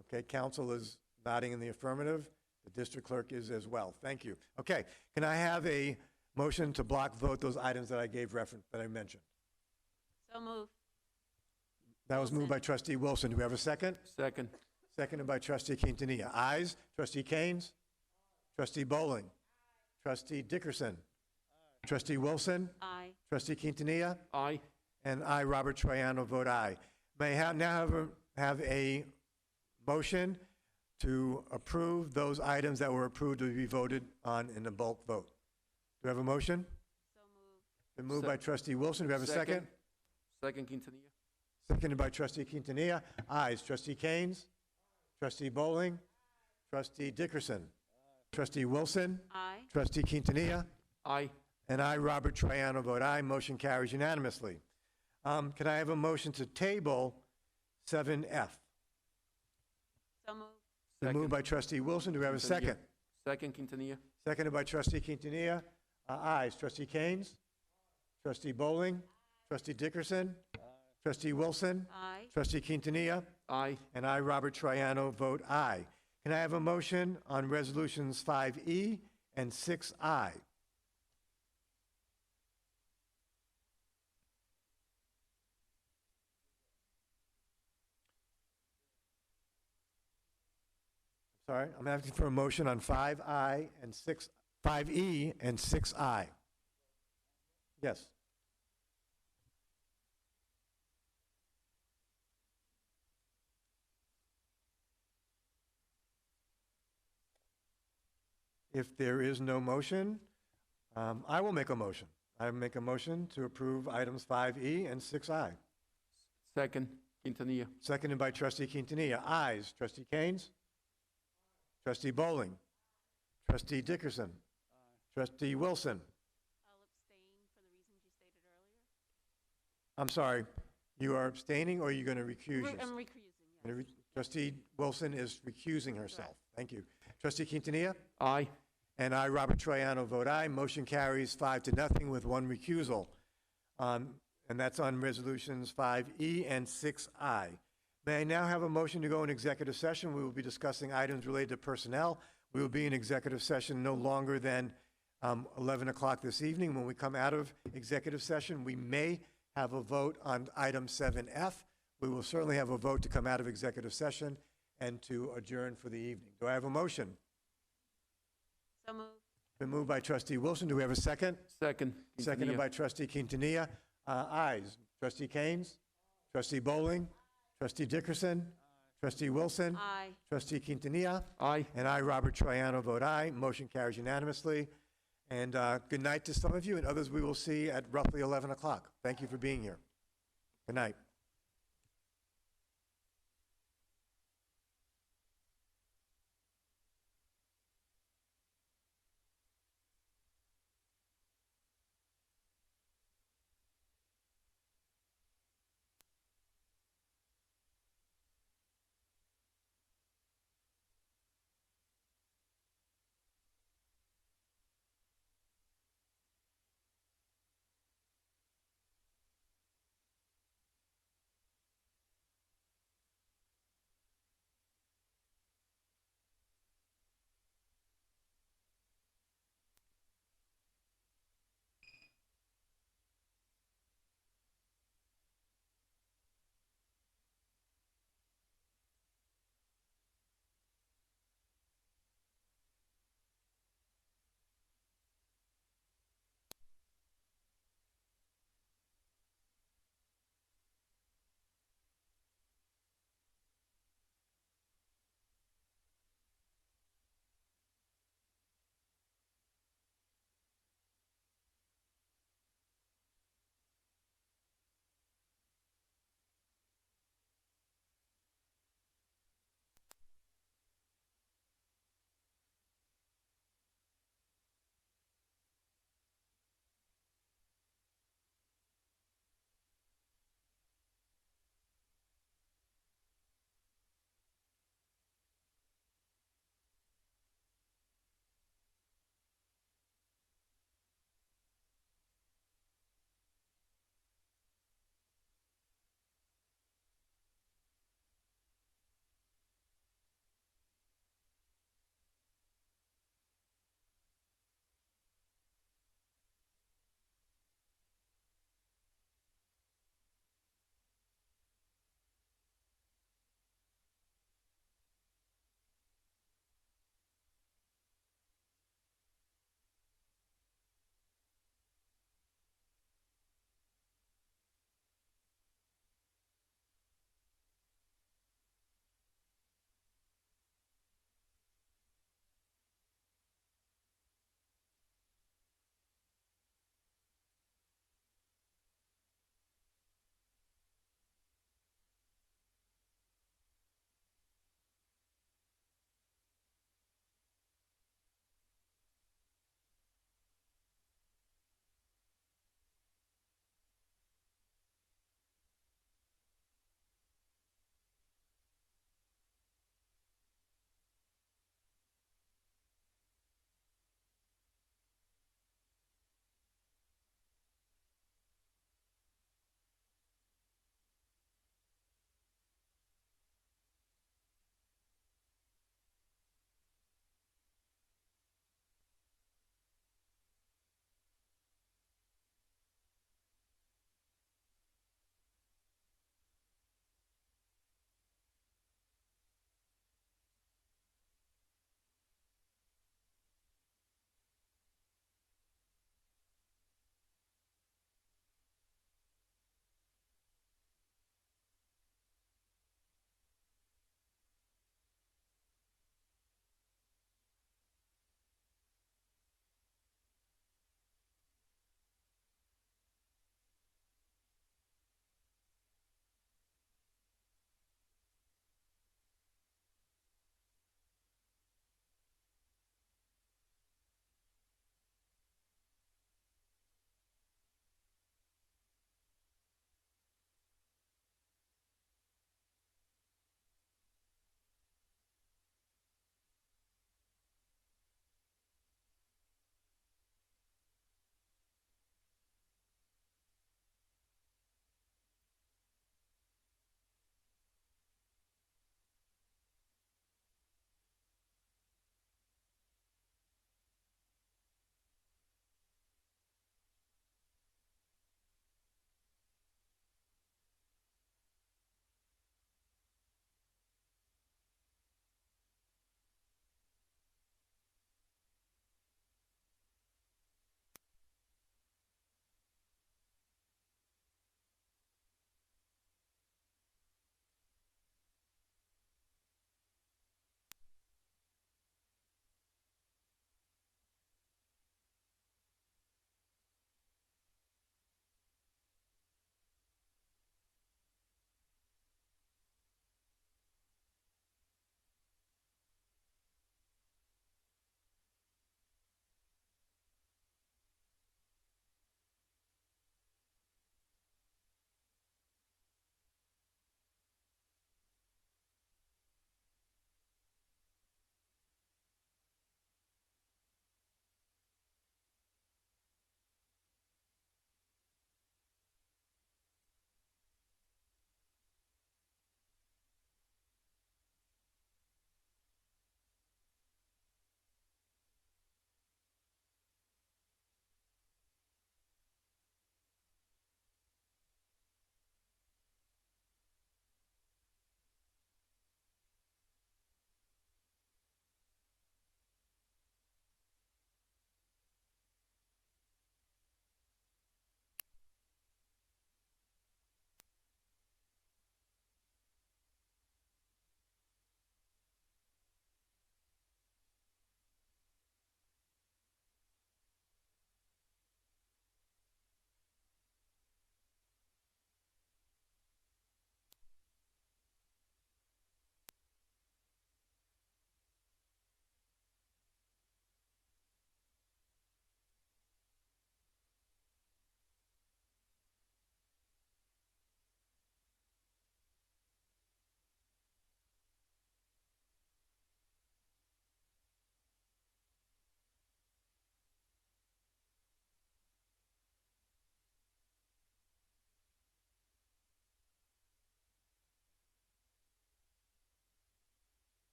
Okay, council is nodding in the affirmative. The district clerk is as well. Thank you. Okay, can I have a motion to block vote those items that I gave reference, that I mentioned? So moved. That was moved by Trustee Wilson. Do we have a second? Second. Seconded by Trustee Quintanilla. Ayes? Trustee Keynes? Trustee Bowling? Trustee Dickerson? Trustee Wilson? Aye. Trustee Quintanilla? Aye. And I, Robert Troiano, vote aye. May I now have a motion to approve those items that were approved to be voted on in the bulk vote? Do we have a motion? So moved. Been moved by Trustee Wilson. Do we have a second? Second, Quintanilla. Seconded by Trustee Quintanilla. Ayes. Trustee Keynes? Trustee Bowling? Trustee Dickerson? Trustee Wilson? Aye. Trustee Quintanilla? Aye. And I, Robert Troiano, vote aye. Motion carries unanimously. Can I have a motion to table 7F? So moved. Been moved by Trustee Wilson. Do we have a second? Second, Quintanilla. Seconded by Trustee Quintanilla. Ayes. Trustee Keynes? Trustee Bowling? Trustee Dickerson? Trustee Wilson? Aye. Trustee Quintanilla? Aye. And I, Robert Troiano, vote aye. Can I have a motion on resolutions 5E and 6I? Sorry, I'm asking for a motion on 5I and 5E and 6I. Yes. If there is no motion, I will make a motion. I make a motion to approve items 5E and 6I. Second, Quintanilla. Seconded by Trustee Quintanilla. Ayes. Trustee Keynes? Trustee Bowling? Trustee Dickerson? Trustee Wilson? I'll abstain for the reasons you stated earlier. I'm sorry, you are abstaining or are you going to recuse yourself? I'm recusing, yes. Trustee Wilson is recusing herself. Thank you. Trustee Quintanilla? Aye. And I, Robert Troiano, vote aye. Motion carries 5-0 with one recusal. And that's on resolutions 5E and 6I. May I now have a motion to go in executive session? We will be discussing items related to personnel. We will be in executive session no longer than 11 o'clock this evening. When we come out of executive session, we may have a vote on item 7F. We will certainly have a vote to come out of executive session and to adjourn for the evening. Do I have a motion? So moved. Been moved by Trustee Wilson. Do we have a second? Second, Seconded Quintanilla. by Trustee Quintanilla. Ayes. Trustee Keynes? Trustee Bowling? Trustee Dickerson? Trustee Wilson? Aye. Trustee Quintanilla? Aye. And I, Robert Troiano, vote aye. Motion carries unanimously. And good night to some of you, and others we will see at roughly 11 o'clock. Thank you for being here. Good night.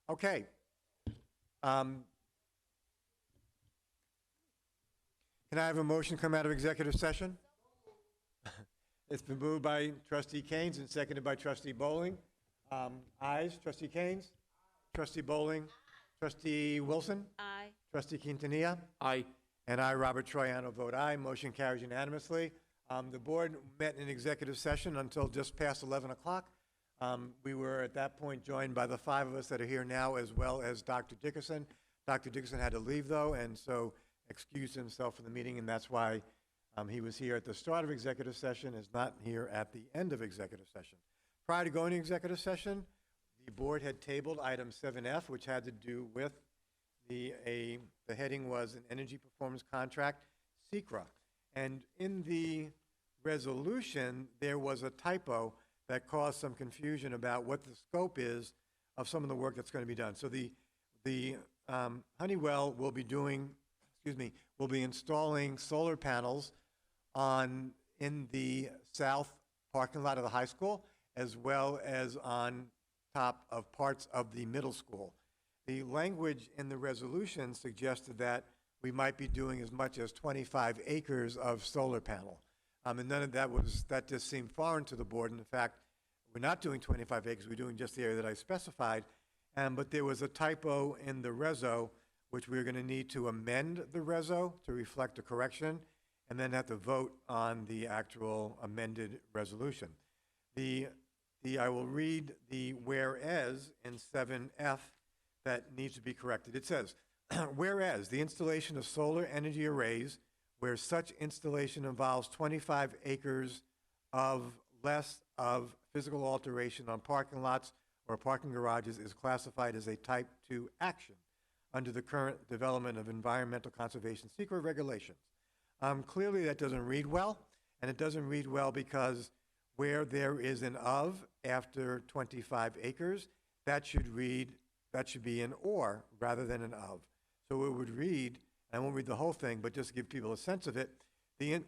Okay. Can I have a motion to come out of executive session? It's been moved by trustee Keynes and seconded by trustee Bowling. Ayes, trustee Keynes? Trustee Bowling? Trustee Wilson? Aye. Trustee Quintanilla? Aye. And I, Robert Troiano, vote aye. Motion carries unanimously. The board met in executive session until just past 11 o'clock. We were at that point joined by the 5 of us that are here now, as well as Dr. Dickerson. Dr. Dickerson had to leave, though, and so excused himself from the meeting, and that's why he was here at the start of executive session, is not here at the end of executive session. Prior to going to executive session, the board had tabled item 7F, which had to do with the heading was an energy performance contract, SECRA. And in the resolution, there was a typo that caused some confusion about what the scope is of some of the work that's going to be done. So the Honeywell will be will be installing solar panels in the south parking lot of the high school, as well as on top of parts of the middle school. The language in the resolution suggested that we might be doing as much as 25 acres of solar panel. And none of that just seemed foreign to the board. And in fact, we're not doing 25 acres, we're doing just the area that I specified. But there was a typo in the reso, which we're going to need to amend the reso to reflect the correction, and then have to vote on the actual amended resolution. I will read the whereas in 7F that needs to be corrected. It says, whereas the installation of solar energy arrays where such installation involves 25 acres of less of physical alteration on parking lots or parking garages is classified as a type 2 action under the current development of environmental conservation secret regulations. Clearly that doesn't read well, and it doesn't read well because where there is an of after 25 acres, that should be an or rather than an of. So it would read, I won't read the whole thing, but just to give people a sense of it,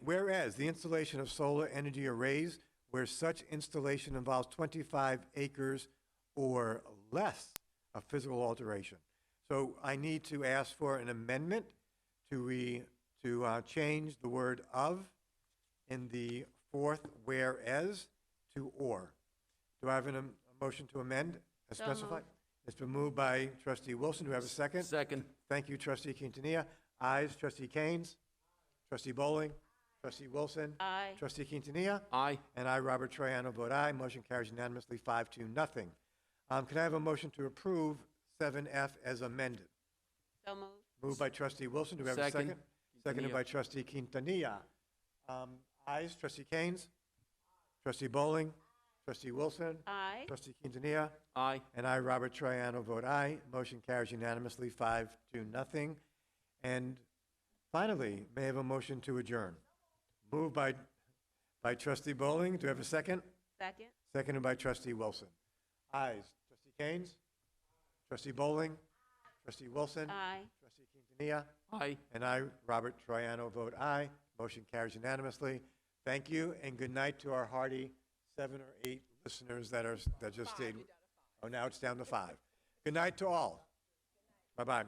whereas the installation of solar energy arrays where such installation involves 25 acres or less of physical alteration. So I need to ask for an amendment to change the word of in the fourth whereas to or. Do I have a motion to amend as So specified? moved. It's been moved by trustee Wilson. Do we have a second? Second. Thank you, trustee Quintanilla. Ayes, trustee Keynes. Trustee Bowling. Trustee Wilson. Aye. Trustee Quintanilla. Aye. And I, Robert Troiano, vote aye. Motion carries unanimously 5-0. Can I have a motion to approve 7F as amended? So moved. Moved by trustee Wilson. Do we have a Second. second? Seconded Quintanilla. by trustee Quintanilla. Ayes, trustee Keynes. Trustee Bowling. Trustee Wilson. Aye. Trustee Quintanilla. Aye. And I, Robert Troiano, vote aye. Motion carries unanimously 5-0. And finally, may I have a motion to adjourn? Moved by trustee Bowling. Do we have a second? Second. Seconded by trustee Wilson. Ayes. Trustee Keynes? Trustee Bowling? Trustee Wilson? Aye. Trustee Quintanilla? Aye. And I, Robert Troiano, vote aye. Motion carries unanimously. Thank you, and good night to our hearty 7 or 8 listeners that just stayed. Oh, now it's down to 5. Good night to all. Bye-bye.